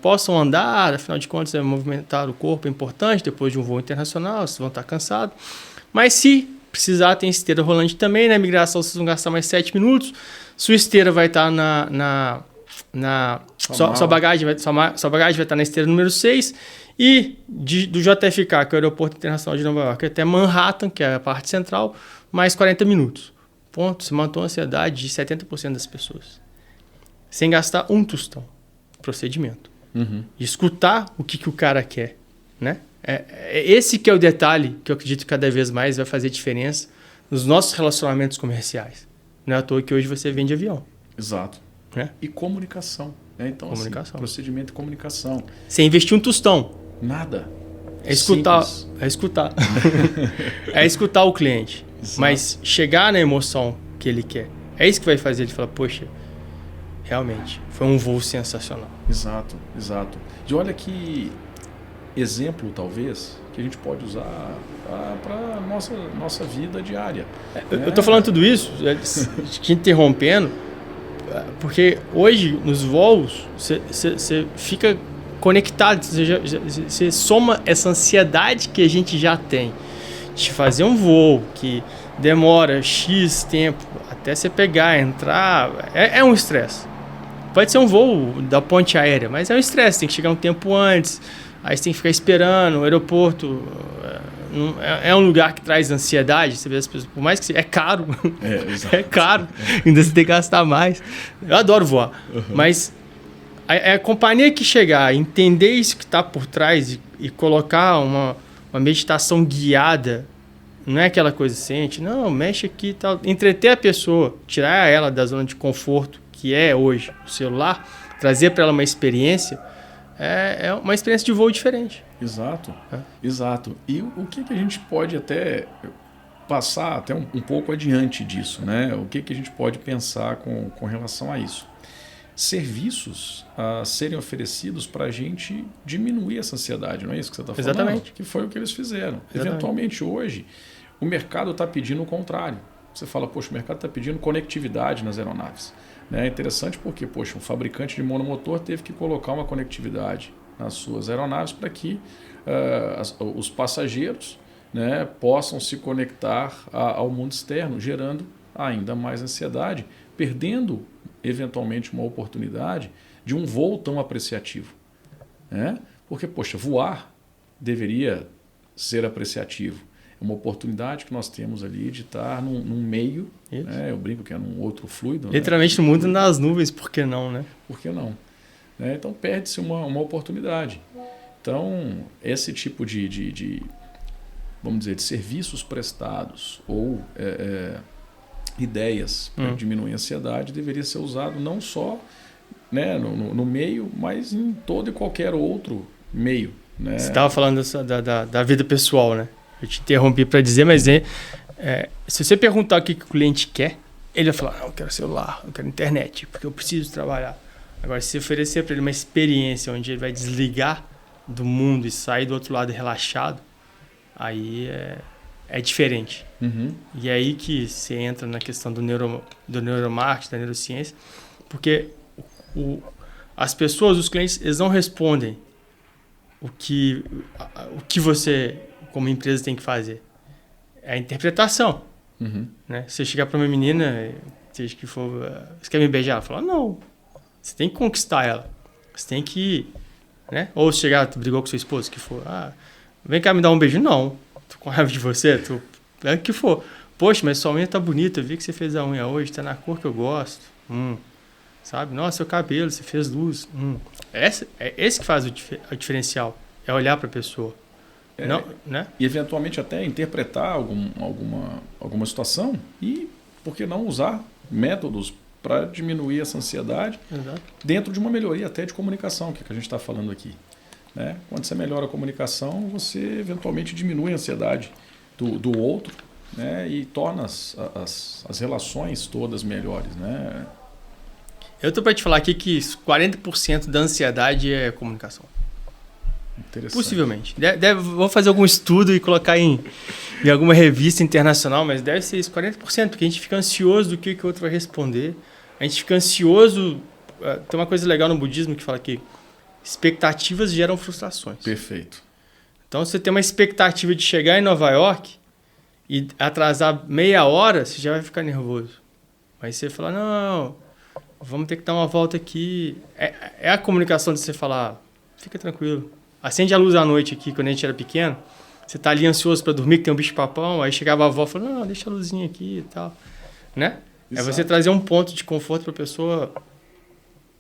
possam andar, afinal de contas, movimentar o corpo é importante depois de um voo internacional, vocês vão estar cansados. Mas se precisar, tem esteira rolante também. Na imigração, vocês vão gastar mais 7 minutos. Sua esteira vai estar sua bagagem vai estar na esteira número 6. E do JFK, que é o Aeroporto Internacional de Nova York, até Manhattan, que é a parte central, mais 40 minutos. Ponto. Se matou a ansiedade de 70% das pessoas. Sem gastar um tostão. Procedimento. Uhum. E escutar o que o cara quer, né? Esse que é o detalhe que eu acredito que cada vez mais vai fazer diferença nos nossos relacionamentos comerciais. Não é à toa que hoje você vende avião. Exato. Né? E comunicação. Então, comunicação. Assim, procedimento de comunicação. Sem investir um tostão. Nada. É escutar. É escutar. É escutar o cliente. Exato. Mas chegar na emoção que ele quer. É isso que vai fazer ele falar, poxa, realmente, foi um voo sensacional. Exato, exato. E olha que exemplo, talvez, que a gente pode usar para a nossa vida diária. Eu estou falando tudo isso, te interrompendo, porque hoje, nos voos, você fica conectado, você soma essa ansiedade que a gente já tem de fazer um voo que demora X tempo até você pegar, entrar, é um estresse. Pode ser um voo da ponte aérea, mas é um estresse, tem que chegar um tempo antes, aí você tem que ficar esperando, o aeroporto é um lugar que traz ansiedade, você vê as pessoas, por mais que é caro, é caro, ainda você tem que gastar mais. Eu adoro voar, mas a companhia que chegar, entender isso que está por trás e colocar uma meditação guiada, não é aquela coisa sente, não, mexe aqui e tal, entreter a pessoa, tirar ela da zona de conforto, que é hoje o celular, trazer para ela uma experiência, é uma experiência de voo diferente. Exato, exato. E o que a gente pode até passar até um pouco adiante disso, né? O que a gente pode pensar com relação a isso? Serviços a serem oferecidos para a gente diminuir essa ansiedade, não é isso que você está falando? Exatamente. Que foi o que eles fizeram. Exatamente. Eventualmente hoje, o mercado está pedindo o contrário. Você fala, poxa, o mercado está pedindo conectividade nas aeronaves. É interessante porque, poxa, um fabricante de monomotor teve que colocar uma conectividade nas suas aeronaves para que os passageiros, né, possam se conectar ao mundo externo, gerando ainda mais ansiedade, perdendo eventualmente uma oportunidade de um voo tão apreciativo. Né? Porque, poxa, voar deveria ser apreciativo. É uma oportunidade que nós temos ali de estar num meio, né? Eu brinco que é num outro fluido. Literalmente né? no mundo nas nuvens, por que não, né? Por que não? Né? Então perde-se uma oportunidade. Então, esse tipo vamos dizer, de serviços prestados ou ideias para diminuir a ansiedade deveria ser usado não só, né, no meio, mas em todo e qualquer outro meio. Né? Você estava falando da vida pessoal, né? Eu te interrompi para dizer, mas se você perguntar o que o cliente quer, ele vai falar, não, eu quero celular, eu quero internet, porque eu preciso trabalhar. Agora, se você oferecer para ele uma experiência onde ele vai desligar do mundo e sair do outro lado relaxado, aí é diferente. Uhum. E é aí que você entra na questão do neuromarketing, da neurociência, porque as pessoas, os clientes, eles não respondem o que você, como empresa, tem que fazer. É a interpretação. Uhum. Né? Você chegar para uma menina, seja que for, você quer me beijar? Ela fala, não. Você tem que conquistar ela. Você tem que... Né? Ou chegar, tu brigou com sua esposa, que for... Vem cá me dar um beijo. Não. Tô com raiva de você. É o que for. Poxa, mas sua unha tá bonita. Eu vi que você fez a unha hoje. Tá na cor que eu gosto. Sabe? Nossa, seu cabelo. Você fez luz. É esse que faz o diferencial. É olhar pra pessoa. Não, né? E eventualmente até interpretar alguma situação e, por que não, usar métodos para diminuir essa ansiedade. Exato. Dentro de uma melhoria até de comunicação, que é que a gente está falando aqui. Né? Quando você melhora a comunicação, você eventualmente diminui a ansiedade do outro, né? E torna as relações todas melhores. Né? Eu tô para te falar aqui que 40% da ansiedade é comunicação. Interessante. Possivelmente. Vou fazer algum estudo e colocar em alguma revista internacional, mas deve ser isso, 40%, porque a gente fica ansioso do que o outro vai responder. A gente fica ansioso. Tem uma coisa legal no budismo que fala que expectativas geram frustrações. Perfeito. Então, você tem uma expectativa de chegar em Nova York e atrasar meia hora, você já vai ficar nervoso. Aí você fala, não, vamos ter que dar uma volta aqui. É a comunicação de você falar, fica tranquilo. Acende a luz à noite aqui, quando a gente era pequeno. Você tá ali ansioso para dormir, que tem um bicho-papão. Aí chegava a avó e falava, não, deixa a luzinha aqui e tal. Né? Exato. É você trazer um ponto de conforto para a pessoa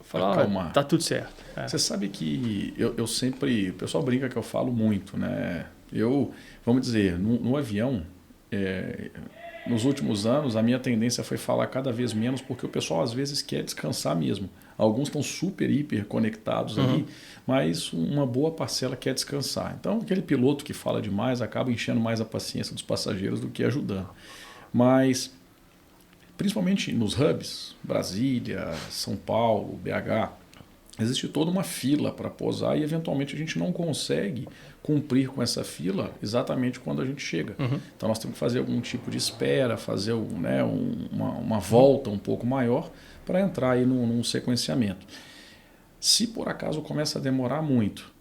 falar, acalmar. Tá tudo certo. Você sabe que eu sempre... O pessoal brinca que eu falo muito, né? Vamos dizer, no avião, nos últimos anos, a minha tendência foi falar cada vez menos, porque o pessoal às vezes quer descansar mesmo. Alguns estão super, hiper conectados ali, mas uma boa parcela quer descansar. Então, aquele piloto que fala demais acaba enchendo mais a paciência dos passageiros do que ajudando. Mas, principalmente nos hubs, Brasília, São Paulo, BH, existe toda uma fila para pousar e, eventualmente, a gente não consegue cumprir com essa fila exatamente quando a gente chega. Então, nós temos que fazer algum tipo de espera, fazer uma volta um pouco maior para entrar aí num sequenciamento. Se por acaso começa a demorar muito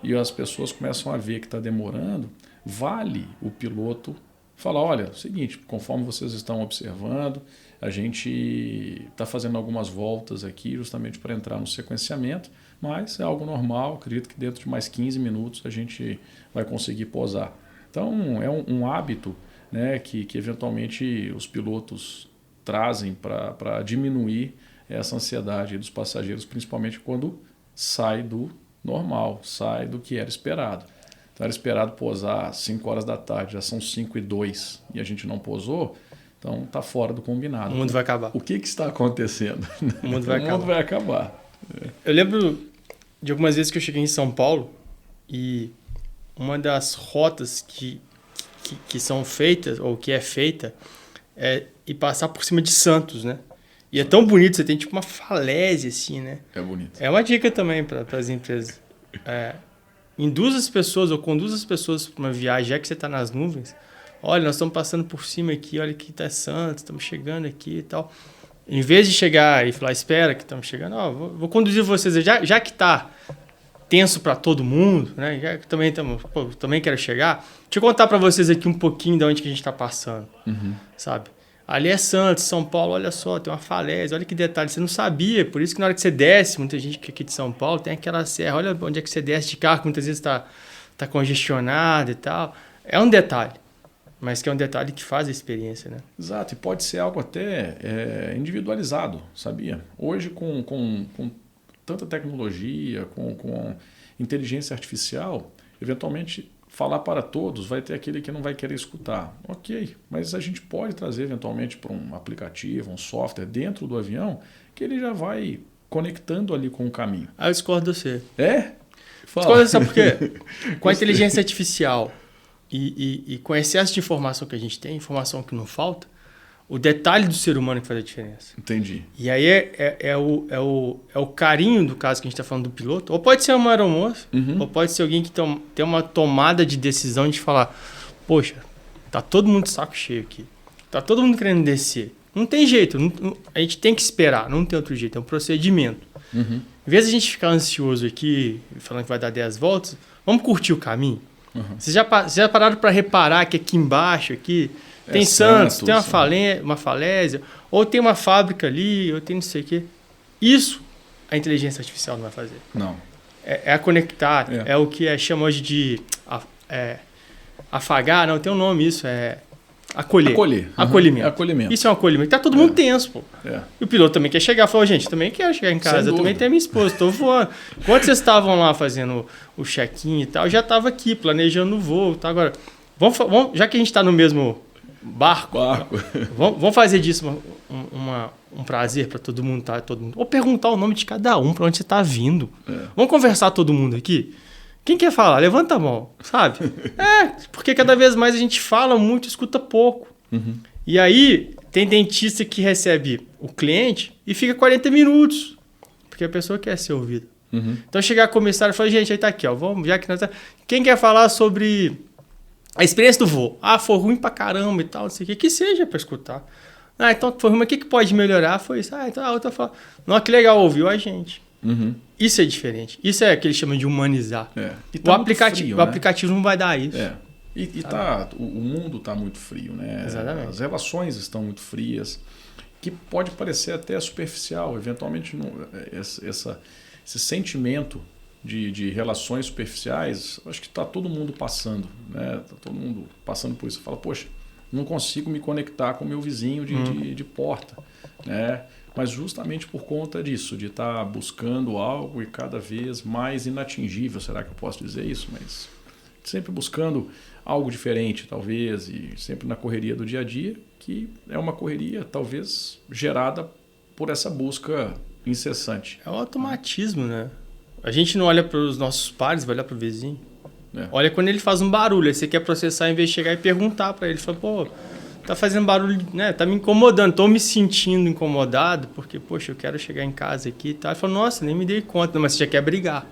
e as pessoas começam a ver que está demorando, vale o piloto falar, olha, seguinte, conforme vocês estão observando, a gente está fazendo algumas voltas aqui justamente para entrar no sequenciamento, mas é algo normal, acredito que dentro de mais 15 minutos a gente vai conseguir pousar. Então é um hábito, né, que eventualmente os pilotos trazem para diminuir essa ansiedade dos passageiros, principalmente quando sai do normal, sai do que era esperado. Então era esperado pousar às 5 horas da tarde, já são 5:02 e a gente não pousou, então está fora do combinado. O mundo vai acabar. O que está acontecendo? O mundo vai acabar. Eu lembro de algumas vezes que eu cheguei em São Paulo e uma das rotas que são feitas, ou que é feita, é ir passar por cima de Santos, né? E é tão bonito, você tem tipo uma falésia assim, né? É bonito. É uma dica também para as empresas. Induz as pessoas ou conduz as pessoas para uma viagem, já que você está nas nuvens. Olha, nós estamos passando por cima aqui, olha que está Santos, estamos chegando aqui e tal. Em vez de chegar e falar, espera que estamos chegando, vou conduzir vocês, já que está tenso para todo mundo, né? Já que também quero chegar, deixa eu contar para vocês aqui um pouquinho de onde que a gente está passando, sabe? Ali é Santos, São Paulo, olha só, tem uma falésia, olha que detalhe, você não sabia, por isso que na hora que você desce, muita gente que aqui de São Paulo tem aquela serra, olha onde é que você desce de carro, que muitas vezes está congestionado e tal. É um detalhe, mas que é um detalhe que faz a experiência, né? Exato, e pode ser algo até individualizado, sabia? Hoje com tanta tecnologia, com inteligência artificial, eventualmente falar para todos vai ter aquele que não vai querer escutar. Ok, mas a gente pode trazer eventualmente para um aplicativo, um software dentro do avião que ele já vai conectando ali com o caminho. Eu discordo de você. Fala. Discordo, sabe por quê? Com a inteligência artificial e com o excesso de informação que a gente tem, informação que não falta, o detalhe do ser humano que faz a diferença. Entendi. E aí é o carinho do caso que a gente está falando do piloto. Ou pode ser uma aeromoça, ou pode ser alguém que tem uma tomada de decisão de falar, poxa, tá todo mundo de saco cheio aqui. Tá todo mundo querendo descer. Não tem jeito, a gente tem que esperar, não tem outro jeito, é um procedimento. Em vez de a gente ficar ansioso aqui, falando que vai dar 10 voltas, vamos curtir o caminho. Vocês já pararam para reparar que aqui embaixo, aqui... Tem Santos, tem uma falésia, ou tem uma fábrica ali, ou tem não sei o quê. Isso a inteligência artificial não vai fazer. Não. É a conectar, é o que chama hoje de afagar, não, tem um nome isso, acolher. Acolher. Acolhimento. Acolhimento. Isso é um acolhimento. Tá todo mundo tenso, pô. E o piloto também quer chegar. Falou, gente, também quero chegar em casa. Eu também tenho minha esposa, tô voando. Quando vocês estavam lá fazendo o check-in e tal, eu já tava aqui planejando o voo. Tá? Agora, vamos, já que a gente tá no mesmo barco. Vamos fazer disso um prazer para todo mundo, tá? Ou perguntar o nome de cada um, para onde você tá vindo. Vamos conversar todo mundo aqui? Quem quer falar? Levanta a mão, sabe? Porque cada vez mais a gente fala muito, escuta pouco. Uhum. E aí, tem dentista que recebe o cliente e fica 40 minutos, porque a pessoa quer ser ouvida. Uhum. Então, chegar a comissário e falar, gente, aí tá aqui, ó, vamos, já que nós... Quem quer falar sobre a experiência do voo? Foi ruim pra caramba e tal, não sei o que seja pra escutar. Então foi ruim, mas o que pode melhorar? Foi isso. Então a outra fala, não, que legal, ouviu a gente. Uhum. Isso é diferente. Isso é o que eles chamam de humanizar. Tá o aplicativo, frio, o aplicativo não vai dar isso. O mundo está muito frio, né? Exatamente. As relações estão muito frias, que pode parecer até superficial. Eventualmente, esse sentimento de relações superficiais, acho que está todo mundo passando, né? Está todo mundo passando por isso. Fala, poxa, não consigo me conectar com o meu vizinho de porta, né? Mas justamente por conta disso, de estar buscando algo e cada vez mais inatingível, será que eu posso dizer isso? Mas sempre buscando algo diferente, talvez, e sempre na correria do dia a dia, que é uma correria, talvez, gerada por essa busca incessante. É o automatismo, né? A gente não olha para os nossos pares, vai olhar para o vizinho. Olha quando ele faz um barulho, aí você quer processar em vez de chegar e perguntar para ele. Fala, pô, tá fazendo barulho, né? Tá me incomodando, tô me sentindo incomodado, porque, poxa, eu quero chegar em casa aqui e tal. Ele falou, nossa, nem me dei conta, mas você já quer brigar.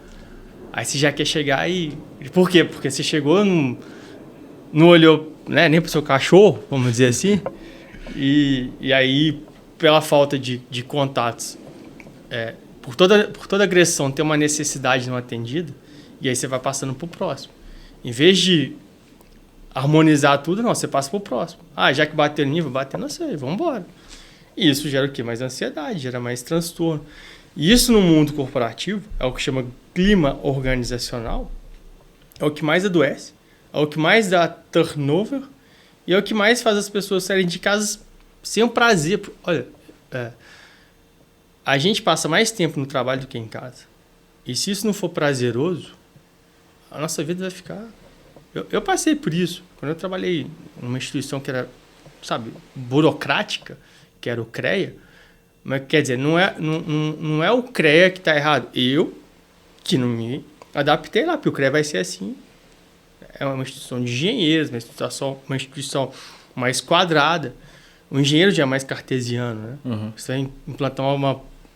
Aí você já quer chegar e... Por quê? Porque você chegou, não olhou, né, nem pro seu cachorro, vamos dizer assim. E aí, pela falta de contatos, por toda agressão tem uma necessidade não atendida, e aí você vai passando pro próximo. Em vez de harmonizar tudo, não, você passa pro próximo. Já que bateu em mim, vou bater na você, vamos embora. E isso gera o quê? Mais ansiedade, gera mais transtorno. E isso no mundo corporativo é o que chama clima organizacional, é o que mais adoece, é o que mais dá turnover e é o que mais faz as pessoas saírem de casa sem um prazer. Olha, a gente passa mais tempo no trabalho do que em casa. E se isso não for prazeroso, a nossa vida vai ficar... Eu passei por isso. Quando eu trabalhei numa instituição que era, sabe, burocrática, que era o CREA, mas quer dizer, não é o CREA que está errado. Eu, que não me adaptei lá, porque o CREA vai ser assim. É uma instituição de engenheiros, uma instituição mais quadrada. O engenheiro já é mais cartesiano, né? Uhum. Você vai implantar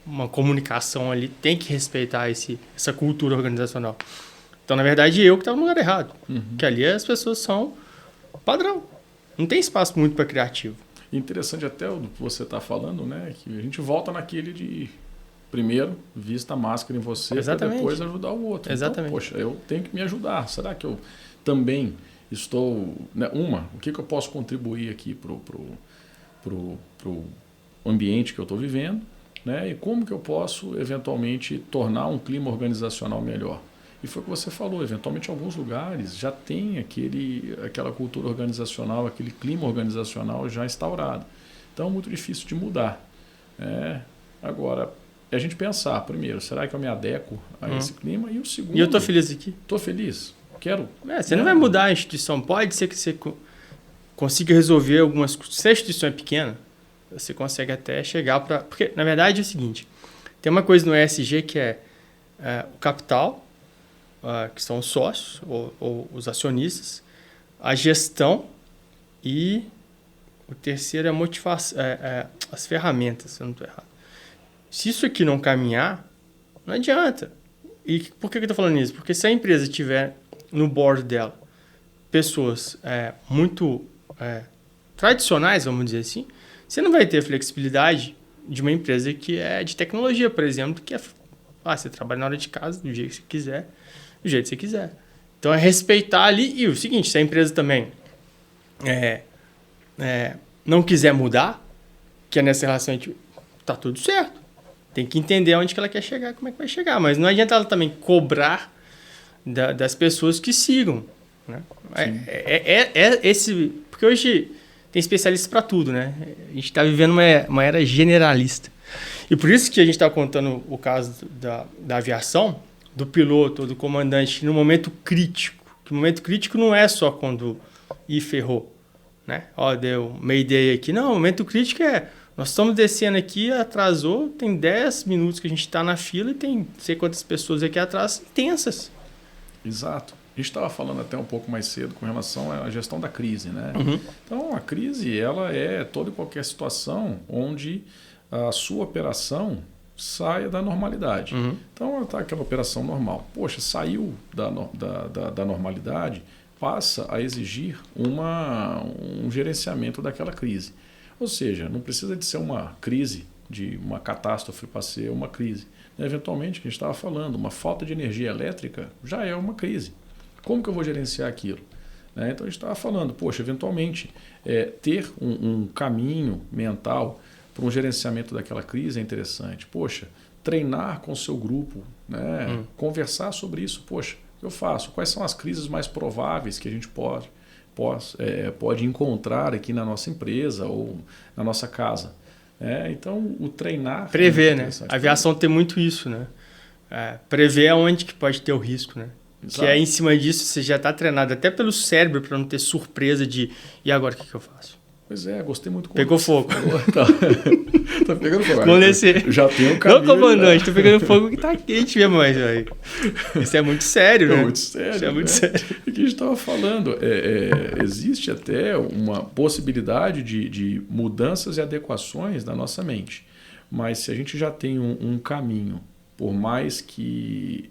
uma comunicação ali, tem que respeitar essa cultura organizacional. Então, na verdade, eu que estava no lugar errado. Uhum. Que ali as pessoas são padrão. Não tem espaço muito para criativo. Interessante até o que você está falando, né? Que a gente volta naquele de primeiro vista a máscara em você para depois ajudar o outro. Exatamente. Então, poxa, eu tenho que me ajudar. Será que eu também estou... Né? O que eu posso contribuir aqui pro ambiente que eu estou vivendo, né? E como que eu posso, eventualmente, tornar um clima organizacional melhor? E foi o que você falou, eventualmente, em alguns lugares já tem aquela cultura organizacional, aquele clima organizacional já instaurado. Então, é muito difícil de mudar. Agora, é a gente pensar, primeiro, será que eu me adequo a esse clima? E o segundo... E eu estou feliz aqui? Estou feliz. Quero... Você não vai mudar a instituição. Pode ser que você consiga resolver algumas... Se a instituição é pequena, você consegue até chegar para... Porque, na verdade, é o seguinte, tem uma coisa no ESG que é o capital, que são os sócios ou os acionistas, a gestão e o terceiro é a motivação, as ferramentas, se eu não estou errado. Se isso aqui não caminhar, não adianta. E por que eu estou falando isso? Porque se a empresa tiver no board dela pessoas muito tradicionais, vamos dizer assim, você não vai ter a flexibilidade de uma empresa que é de tecnologia, por exemplo, que você trabalha na hora de casa, do jeito que você quiser, do jeito que você quiser. Então, é respeitar ali. E o seguinte, se a empresa também não quiser mudar, que é nessa relação, tá tudo certo. Tem que entender onde que ela quer chegar, como é que vai chegar. Mas não adianta ela também cobrar das pessoas que sigam. né? Esse, porque hoje tem especialistas para tudo, né? A gente está vivendo uma era generalista. E por isso que a gente está contando o caso da aviação, do piloto ou do comandante no momento crítico. Que o momento crítico não é só quando ferrou, né? Deu Mayday aqui. Não, o momento crítico nós estamos descendo aqui, atrasou, tem 10 minutos que a gente está na fila e tem não sei quantas pessoas aqui atrás tensas. Exato. A gente estava falando até um pouco mais cedo com relação à gestão da crise, né? Então, a crise, ela é toda e qualquer situação onde a sua operação saia da normalidade. Então, está aquela operação normal. Poxa, saiu da normalidade, passa a exigir um gerenciamento daquela crise. Ou seja, não precisa de ser uma crise, de uma catástrofe para ser uma crise. Eventualmente, que a gente estava falando, uma falta de energia elétrica já é uma crise. Como que eu vou gerenciar aquilo? Então, a gente estava falando, poxa, eventualmente, ter um caminho mental para um gerenciamento daquela crise é interessante. Poxa, treinar com o seu grupo, né? Conversar sobre isso. Poxa, o que eu faço? Quais são as crises mais prováveis que a gente pode encontrar aqui na nossa empresa ou na nossa casa? Então, o treinar... Prever, né? A aviação tem muito isso, né? Prever aonde que pode ter o risco, né? Exato. Que em cima disso você já está treinado até pelo cérebro para não ter surpresa de e agora o que eu faço? Pois Gostei muito. Pegou fogo. Tá pegando fogo. Já tem um caminho. Não, comandante, tô pegando fogo que tá quente mesmo, mas isso é muito sério, né? Muito sério. Isso é muito sério. O que a gente estava falando, existe até uma possibilidade de mudanças e adequações na nossa mente. Mas se a gente já tem um caminho, por mais que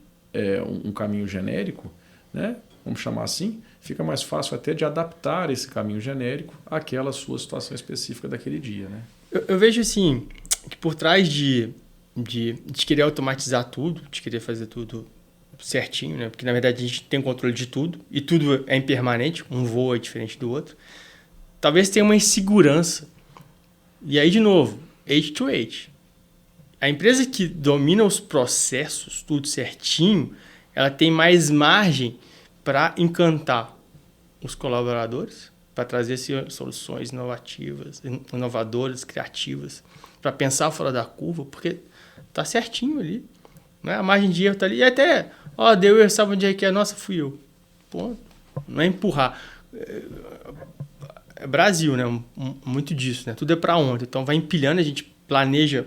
um caminho genérico, né? Vamos chamar assim, fica mais fácil até de adaptar esse caminho genérico àquela sua situação específica daquele dia, né? Eu vejo assim, que por trás de querer automatizar tudo, de querer fazer tudo certinho, né? Porque na verdade a gente tem controle de tudo e tudo é impermanente, um voo é diferente do outro. Talvez tenha uma insegurança. E aí, de novo, age to age. A empresa que domina os processos, tudo certinho, ela tem mais margem para encantar os colaboradores, para trazer soluções inovadoras, criativas, para pensar fora da curva, porque tá certinho ali. Né? A margem de erro tá ali. E até, deu erro, sabe onde é que é? Nossa, fui eu. Ponto. Não é empurrar. É Brasil, né? Muito disso, né? Tudo é para ontem. Então vai empilhando, a gente planeja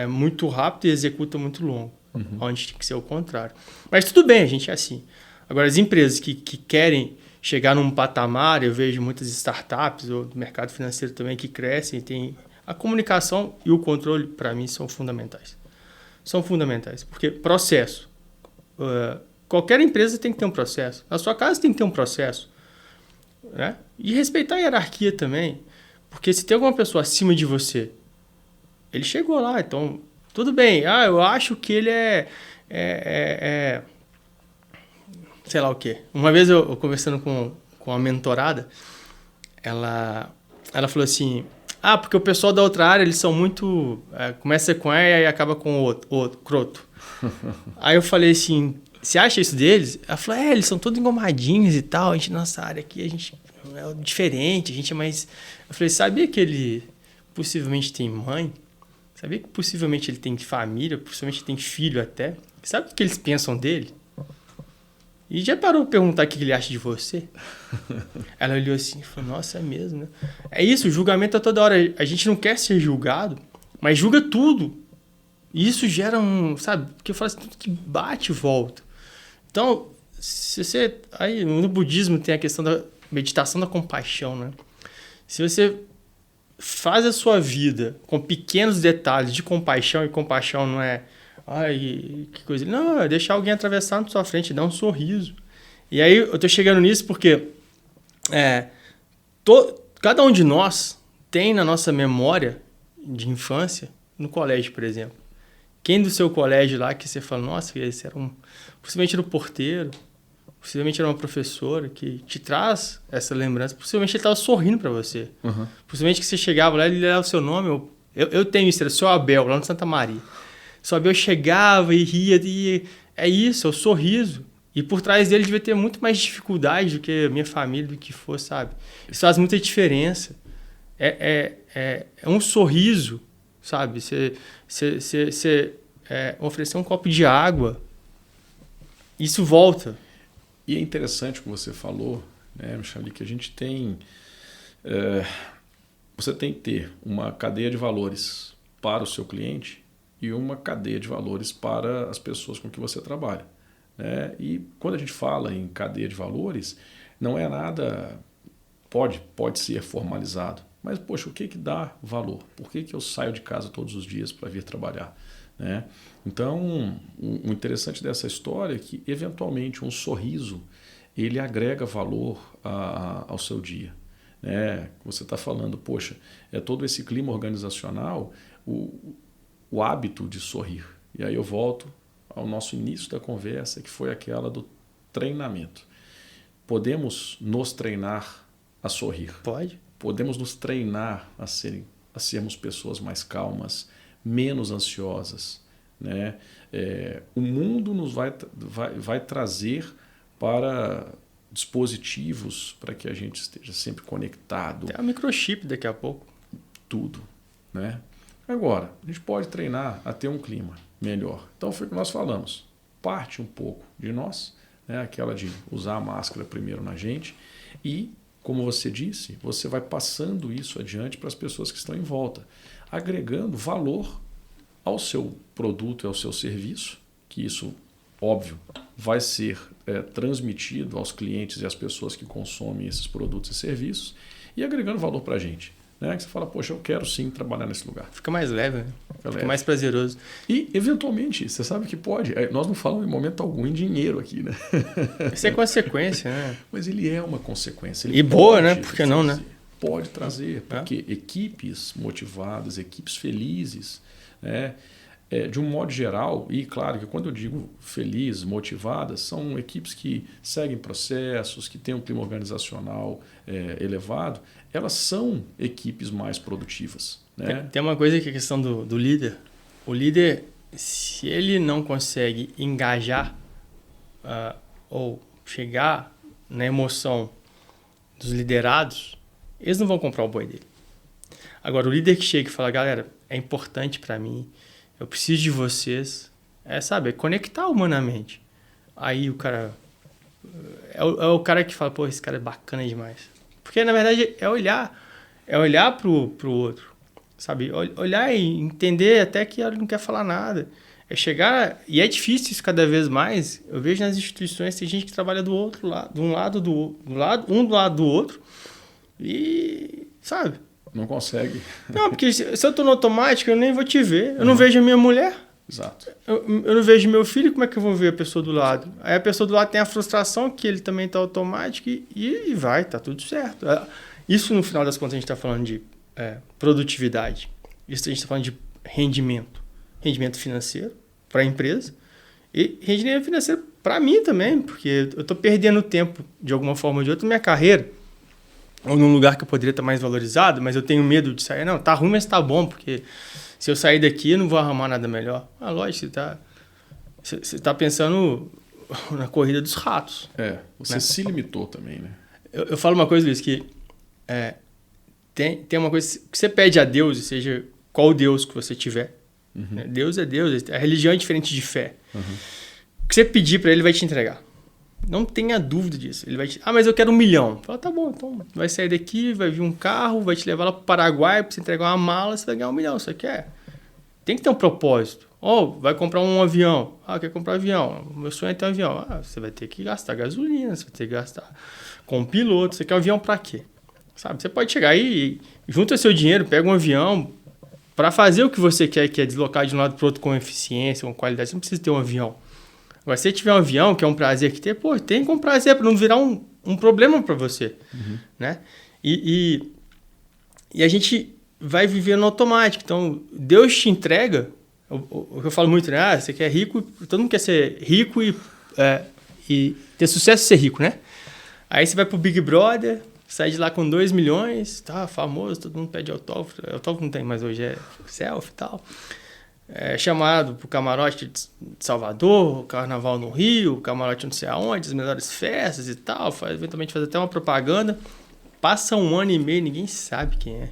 muito rápido e executa muito longo. Onde tem que ser o contrário. Mas tudo bem, a gente é assim. Agora, as empresas que querem chegar num patamar, eu vejo muitas startups ou do mercado financeiro também que crescem, tem a comunicação e o controle, para mim, são fundamentais. São fundamentais, porque processo. Qualquer empresa tem que ter um processo. Na sua casa tem que ter um processo. Né? E respeitar a hierarquia também, porque se tem alguma pessoa acima de você, ele chegou lá, então, tudo bem. Eu acho que ele sei lá o quê. Uma vez eu conversando com uma mentorada, ela falou assim, porque o pessoal da outra área, eles são muito... começa com E e acaba com o croto. Aí eu falei assim, você acha isso deles? Ela falou, eles são todos engomadinhos e tal, a gente, nossa área aqui, a gente é diferente, a gente é mais... Eu falei, sabia que ele possivelmente tem mãe? Sabia que possivelmente ele tem família, possivelmente tem filho até? Sabe o que eles pensam dele? E já parou para perguntar o que ele acha de você? Ela olhou assim e falou, nossa, é mesmo, né? É isso, o julgamento é toda hora. A gente não quer ser julgado, mas julga tudo. E isso gera sabe? Porque eu falo assim, tudo que bate e volta. Então, se você... Aí, no budismo tem a questão da meditação da compaixão, né? Se você faz a sua vida com pequenos detalhes de compaixão, e compaixão não é... que coisa. Não, é deixar alguém atravessar na sua frente, dar um sorriso. E aí eu tô chegando nisso porque cada um de nós tem na nossa memória de infância, no colégio, por exemplo. Quem do seu colégio lá que você fala, nossa, esse era possivelmente era o porteiro, possivelmente era uma professora que te traz essa lembrança, possivelmente ele estava sorrindo para você. Possivelmente que você chegava lá e ele dava o seu nome. Eu tenho isso, era o seu Abel, lá no Santa Maria. Só eu chegava e ria, e é isso, é o sorriso. E por trás dele devia ter muito mais dificuldade do que a minha família, do que for, sabe? Isso faz muita diferença. É um sorriso, sabe? Você oferecer um copo de água, isso volta. E é interessante o que você falou, né, Michele, que a gente tem... você tem que ter uma cadeia de valores para o seu cliente e uma cadeia de valores para as pessoas com que você trabalha. Né? E quando a gente fala em cadeia de valores, não é nada... Pode ser formalizado, mas, poxa, o que dá valor? Por que eu saio de casa todos os dias para vir trabalhar? Né? Então, o interessante dessa história é que, eventualmente, um sorriso ele agrega valor ao seu dia. Né? Você está falando, poxa, todo esse clima organizacional, o hábito de sorrir. E aí eu volto ao nosso início da conversa, que foi aquela do treinamento. Podemos nos treinar a sorrir. Pode. Podemos nos treinar a sermos pessoas mais calmas, menos ansiosas. Né? O mundo nos vai trazer para dispositivos para que a gente esteja sempre conectado. Tem um microchip daqui a pouco. Tudo. Né? Agora, a gente pode treinar a ter um clima melhor. Então foi o que nós falamos. Parte um pouco de nós, né? Aquela de usar a máscara primeiro na gente e, como você disse, você vai passando isso adiante para as pessoas que estão em volta, agregando valor ao seu produto e ao seu serviço, que isso, óbvio, vai ser transmitido aos clientes e às pessoas que consomem esses produtos e serviços e agregando valor para a gente. Né? Que você fala, poxa, eu quero sim trabalhar nesse lugar. Fica mais leve, né? Fica mais prazeroso. E, eventualmente, você sabe que pode. Nós não falamos em momento algum em dinheiro aqui, né? Isso é consequência, né? Mas ele é uma consequência. E boa, né? Por que não, né? Pode trazer, porque equipes motivadas, equipes felizes, né? De um modo geral, e claro que quando eu digo felizes, motivadas, são equipes que seguem processos, que têm um clima organizacional elevado, elas são equipes mais produtivas. Né? Tem uma coisa que é a questão do líder. O líder, se ele não consegue engajar ou chegar na emoção dos liderados, eles não vão comprar o boi dele. Agora, o líder que chega e fala, galera, é importante para mim, eu preciso de vocês, sabe, é conectar humanamente. Aí o cara... É o cara que fala, pô, esse cara é bacana demais. Porque, na verdade, é olhar pro outro, sabe? Olhar e entender até que ele não quer falar nada. É chegar... E é difícil isso cada vez mais. Eu vejo nas instituições, tem gente que trabalha do outro lado, um do lado do outro. E, sabe? Não consegue. Não, porque se eu tô no automático, eu nem vou te ver. Eu não vejo a minha mulher. Exato. Eu não vejo meu filho, como é que eu vou ver a pessoa do lado? Aí a pessoa do lado tem a frustração que ele também tá automático e vai, tá tudo certo. Isso, no final das contas, a gente tá falando de produtividade. Isso a gente tá falando de rendimento. Rendimento financeiro para a empresa e rendimento financeiro para mim também, porque eu tô perdendo tempo, de alguma forma ou de outra, na minha carreira. Ou num lugar que eu poderia estar mais valorizado, mas eu tenho medo de sair. Não, tá ruim, mas tá bom, porque se eu sair daqui, eu não vou arrumar nada melhor. Lógico, você tá pensando na corrida dos ratos. Você né? se limitou também, né? Eu falo uma coisa, Luiz, que tem uma coisa que você pede a Deus, seja qual Deus que você tiver. Uhum. Né? Deus é Deus, a religião é diferente de fé. Uhum. O que você pedir para ele, vai te entregar. Não tenha dúvida disso. Ele vai te... mas eu quero 1 milhão. Fala, tá bom, então vai sair daqui, vai vir um carro, vai te levar lá pro Paraguai pra você entregar uma mala, você vai ganhar 1 milhão. Você quer? Tem que ter um propósito. Vai comprar um avião. Quer comprar um avião. Meu sonho é ter um avião. Você vai ter que gastar gasolina, você vai ter que gastar com um piloto. Você quer um avião pra quê? Sabe? Você pode chegar aí e junta seu dinheiro, pega um avião para fazer o que você quer, que é deslocar de um lado pro outro com eficiência, com qualidade. Você não precisa ter um avião. Agora, se você tiver um avião, que é um prazer que tem, tem com prazer para não virar um problema para você. Uhum. Né? E a gente vai viver no automático. Então, Deus te entrega, o que eu falo muito, né? Você quer rico, todo mundo quer ser rico e ter sucesso e ser rico, né? Aí você vai pro Big Brother, sai de lá com 2 milhões, tá famoso, todo mundo pede autógrafo. Autógrafo não tem, mas hoje é selfie e tal. chamado pro camarote de Salvador, carnaval no Rio, camarote não sei aonde, as melhores festas e tal, eventualmente faz até uma propaganda. Passa 1 ano e meio, ninguém sabe quem é.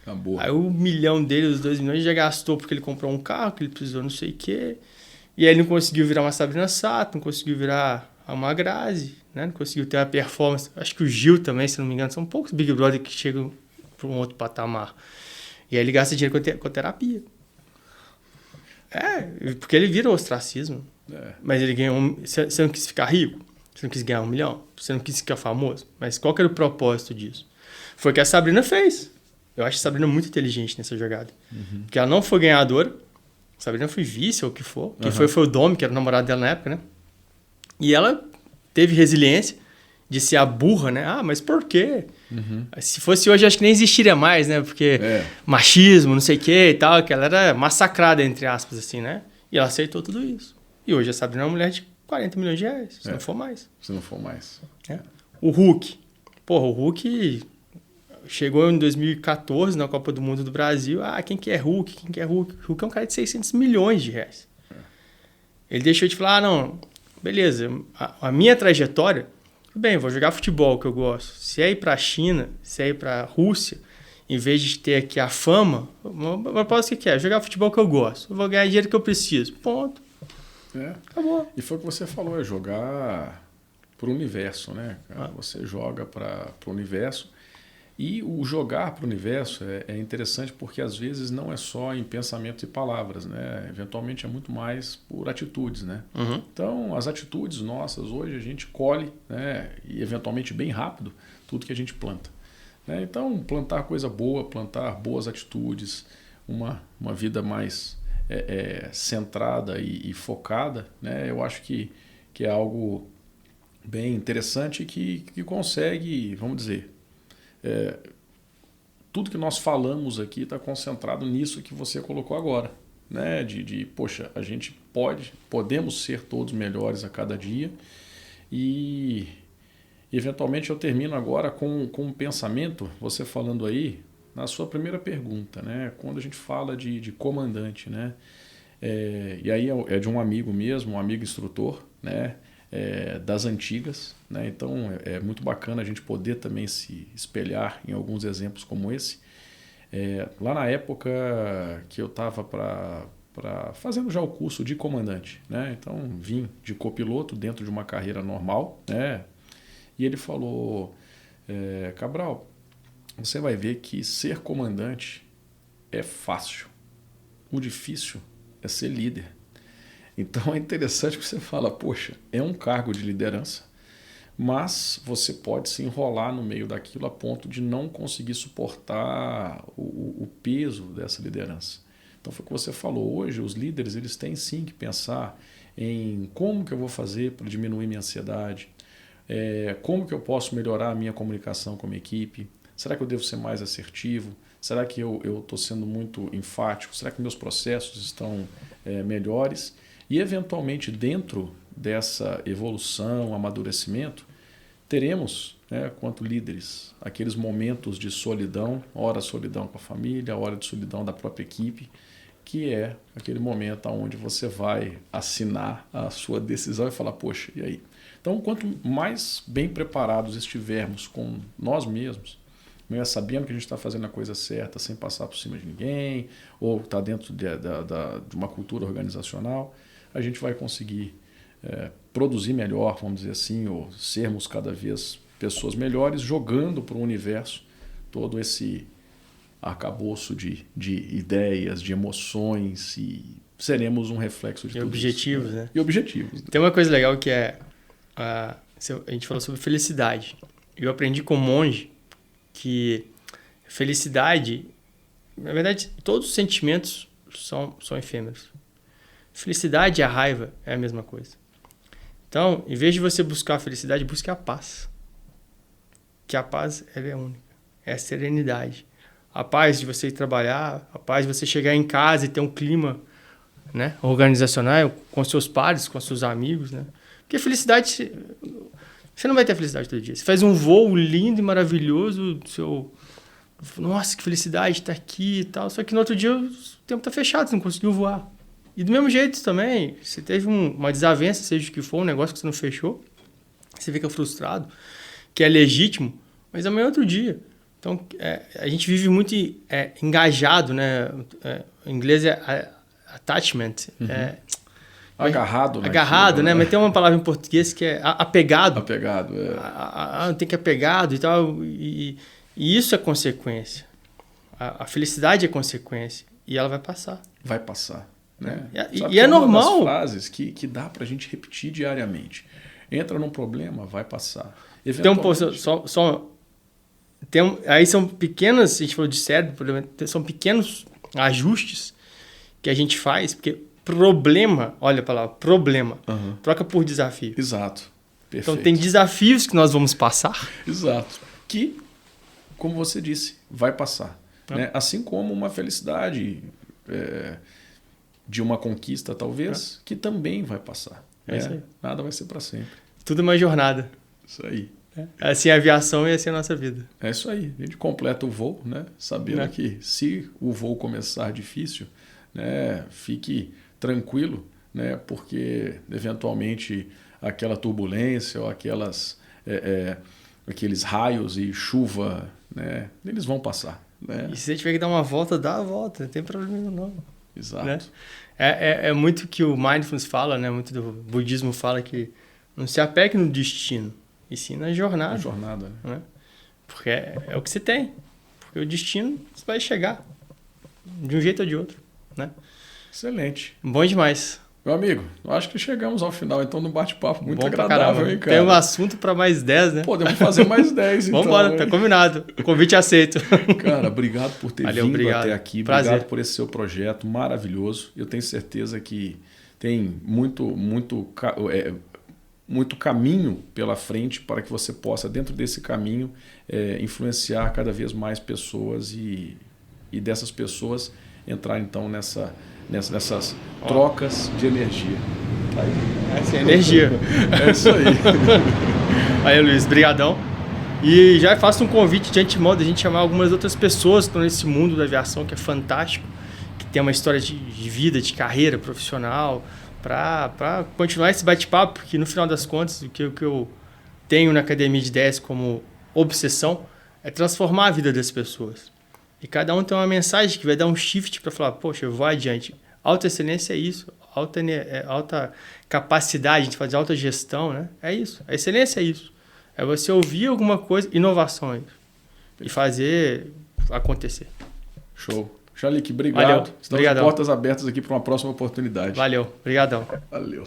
Acabou. Aí o 1 milhão dele, os 2 milhões, já gastou porque ele comprou um carro, que ele precisou não sei o quê. E aí ele não conseguiu virar uma Sabrina Sato, não conseguiu virar uma Grazi, né? Não conseguiu ter uma performance. Acho que o Gil também, se não me engano, são poucos Big Brother que chegam para um outro patamar. E aí ele gasta dinheiro com terapia. Porque ele vira ostracismo. Mas ele ganhou Você não quis ficar rico? Você não quis ganhar 1 milhão? Você não quis ficar famoso? Mas qual que era o propósito disso? Foi o que a Sabrina fez. Eu acho a Sabrina muito inteligente nessa jogada. Porque ela não foi ganhadora. A Sabrina foi vice ou o que for. Quem foi o Domi, que era o namorado dela na época, né? E ela teve resiliência de ser a burra, né? Mas por quê? Se fosse hoje, acho que nem existiria mais, né? Porque machismo, não sei o quê e tal, que ela era massacrada, entre aspas, assim, né? E ela aceitou tudo isso. E hoje a Sabrina é uma mulher de 40 milhões de reais, se não for mais. Se não for mais. O Hulk. Porra, o Hulk chegou em 2014 na Copa do Mundo do Brasil. Quem que é Hulk? Quem que é Hulk? O Hulk é um cara de 600 milhões de reais. Ele deixou de falar, não, beleza, a minha trajetória... Bem, vou jogar futebol, que eu gosto. Se é ir pra China, se é ir pra Rússia, em vez de ter aqui a fama, o propósito que é? Jogar futebol que eu gosto. Eu vou ganhar dinheiro que eu preciso. Ponto. Acabou. E foi o que você falou, é jogar pro universo, né? Você joga pro universo. E o jogar para o universo é interessante porque às vezes não é só em pensamento e palavras, né? Eventualmente é muito mais por atitudes, né? Então, as atitudes nossas hoje a gente colhe, né? E eventualmente bem rápido tudo que a gente planta, né? Então, plantar coisa boa, plantar boas atitudes, uma vida mais centrada e focada, né? Eu acho que é algo bem interessante que consegue, vamos dizer... tudo que nós falamos aqui está concentrado nisso que você colocou agora, né? Poxa, a gente podemos ser todos melhores a cada dia e eventualmente eu termino agora com um pensamento, você falando aí, na sua primeira pergunta, né? Quando a gente fala de comandante, né? E aí é de um amigo mesmo, um amigo instrutor, né? Das antigas, né? Então é muito bacana a gente poder também se espelhar em alguns exemplos como esse. Lá na época que eu estava fazendo já o curso de comandante, né? Então vim de copiloto dentro de uma carreira normal, né? E ele falou, Cabral, você vai ver que ser comandante é fácil, o difícil é ser líder. Então é interessante que você fala, poxa, é um cargo de liderança, mas você pode se enrolar no meio daquilo a ponto de não conseguir suportar o peso dessa liderança. Então foi o que você falou, hoje os líderes eles têm sim que pensar em como que eu vou fazer para diminuir minha ansiedade, como que eu posso melhorar a minha comunicação com a minha equipe, será que eu devo ser mais assertivo, será que eu estou sendo muito enfático, será que meus processos estão melhores? E, eventualmente, dentro dessa evolução, amadurecimento, teremos, quanto líderes, aqueles momentos de solidão, hora solidão com a família, hora de solidão da própria equipe, que é aquele momento onde você vai assinar a sua decisão e falar, poxa, e aí? Então, quanto mais bem preparados estivermos com nós mesmos, sabendo que a gente está fazendo a coisa certa, sem passar por cima de ninguém, ou está dentro de uma cultura organizacional, a gente vai conseguir produzir melhor, vamos dizer assim, ou sermos cada vez pessoas melhores, jogando para o universo todo esse arcabouço de ideias, de emoções, e seremos um reflexo de tudo objetivos, isso, né? E objetivos. Tem uma coisa legal que a gente falou sobre felicidade. Eu aprendi com um monge que felicidade, na verdade, todos os sentimentos são efêmeros. Felicidade e a raiva é a mesma coisa. Então, em vez de você buscar a felicidade, busque a paz. Que a paz ela é única. É a serenidade. A paz de você ir trabalhar, a paz de você chegar em casa e ter um clima, né, organizacional com seus pares, com seus amigos, né? Porque felicidade, você não vai ter felicidade todo dia. Você faz um voo lindo e maravilhoso, Nossa, que felicidade estar aqui e tal. Só que no outro dia o tempo está fechado, você não conseguiu voar. E do mesmo jeito também, você teve uma desavença, seja o que for, um negócio que você não fechou, você fica frustrado, que é legítimo, mas amanhã é outro dia. Então, a gente vive muito engajado, né? Em inglês é attachment. Agarrado, né? Agarrado, né? Mas tem uma palavra em português que é apegado. Apegado, tem que apegado e tal. E isso é consequência. A felicidade é consequência. E ela vai passar. Vai passar. Né? E é normal. Uma das frases que dá pra gente repetir diariamente. Entra num problema, vai passar. Aí são pequenas, a gente falou de cérebro, são pequenos ajustes que a gente faz, porque problema, olha a palavra, problema, troca por desafio. Exato. Perfeito. Então tem desafios que nós vamos passar. Exato. Que, como você disse, vai passar. Né? Assim como uma felicidade de uma conquista, talvez, que também vai passar. Isso aí. Nada vai ser para sempre. Tudo é uma jornada. Isso aí. Assim é a aviação e assim é a nossa vida. É isso aí. A gente completa o voo, né? Sabendo que se o voo começar difícil, né, fique tranquilo, né? Porque eventualmente aquela turbulência ou aqueles raios e chuva, né, eles vão passar. Né? E se você tiver que dar uma volta, dá a volta. Não tem problema não. Exato. Né? É muito que o Mindfulness fala, né? Muito do budismo fala que não se apegue no destino, e sim na jornada. Na jornada. Né? Porque é o que você tem. Porque o destino você vai chegar de um jeito ou de outro. Né? Excelente. Bom demais. Meu amigo, eu acho que chegamos ao final, então, no bate-papo muito bom agradável, hein, cara? Tem um assunto para mais 10, né? Podemos fazer mais 10, então. Vamos embora, tá combinado. Convite aceito. Cara, obrigado por ter vindo até aqui. Prazer. Obrigado por esse seu projeto maravilhoso. Eu tenho certeza que tem muito caminho pela frente para que você possa, dentro desse caminho, influenciar cada vez mais pessoas e dessas pessoas entrar, então, nessas trocas de energia. Essa é a energia. É isso aí. Aí, Luiz, brigadão. E já faço um convite de antemão da gente chamar algumas outras pessoas que estão nesse mundo da aviação, que é fantástico, que tem uma história de vida, de carreira profissional, para continuar esse bate-papo, porque no final das contas, o que eu tenho na Academia de 10 como obsessão é transformar a vida das pessoas. E cada um tem uma mensagem que vai dar um shift para falar, poxa, eu vou adiante. Alta excelência é isso, alta capacidade de fazer alta gestão, né? É isso, a excelência é isso. É você ouvir alguma coisa, inovações, e fazer acontecer. Show. Xalique, obrigado. Valeu. Estamos Obrigadão. de portas abertas aqui para uma próxima oportunidade. Valeu. Obrigadão. Valeu.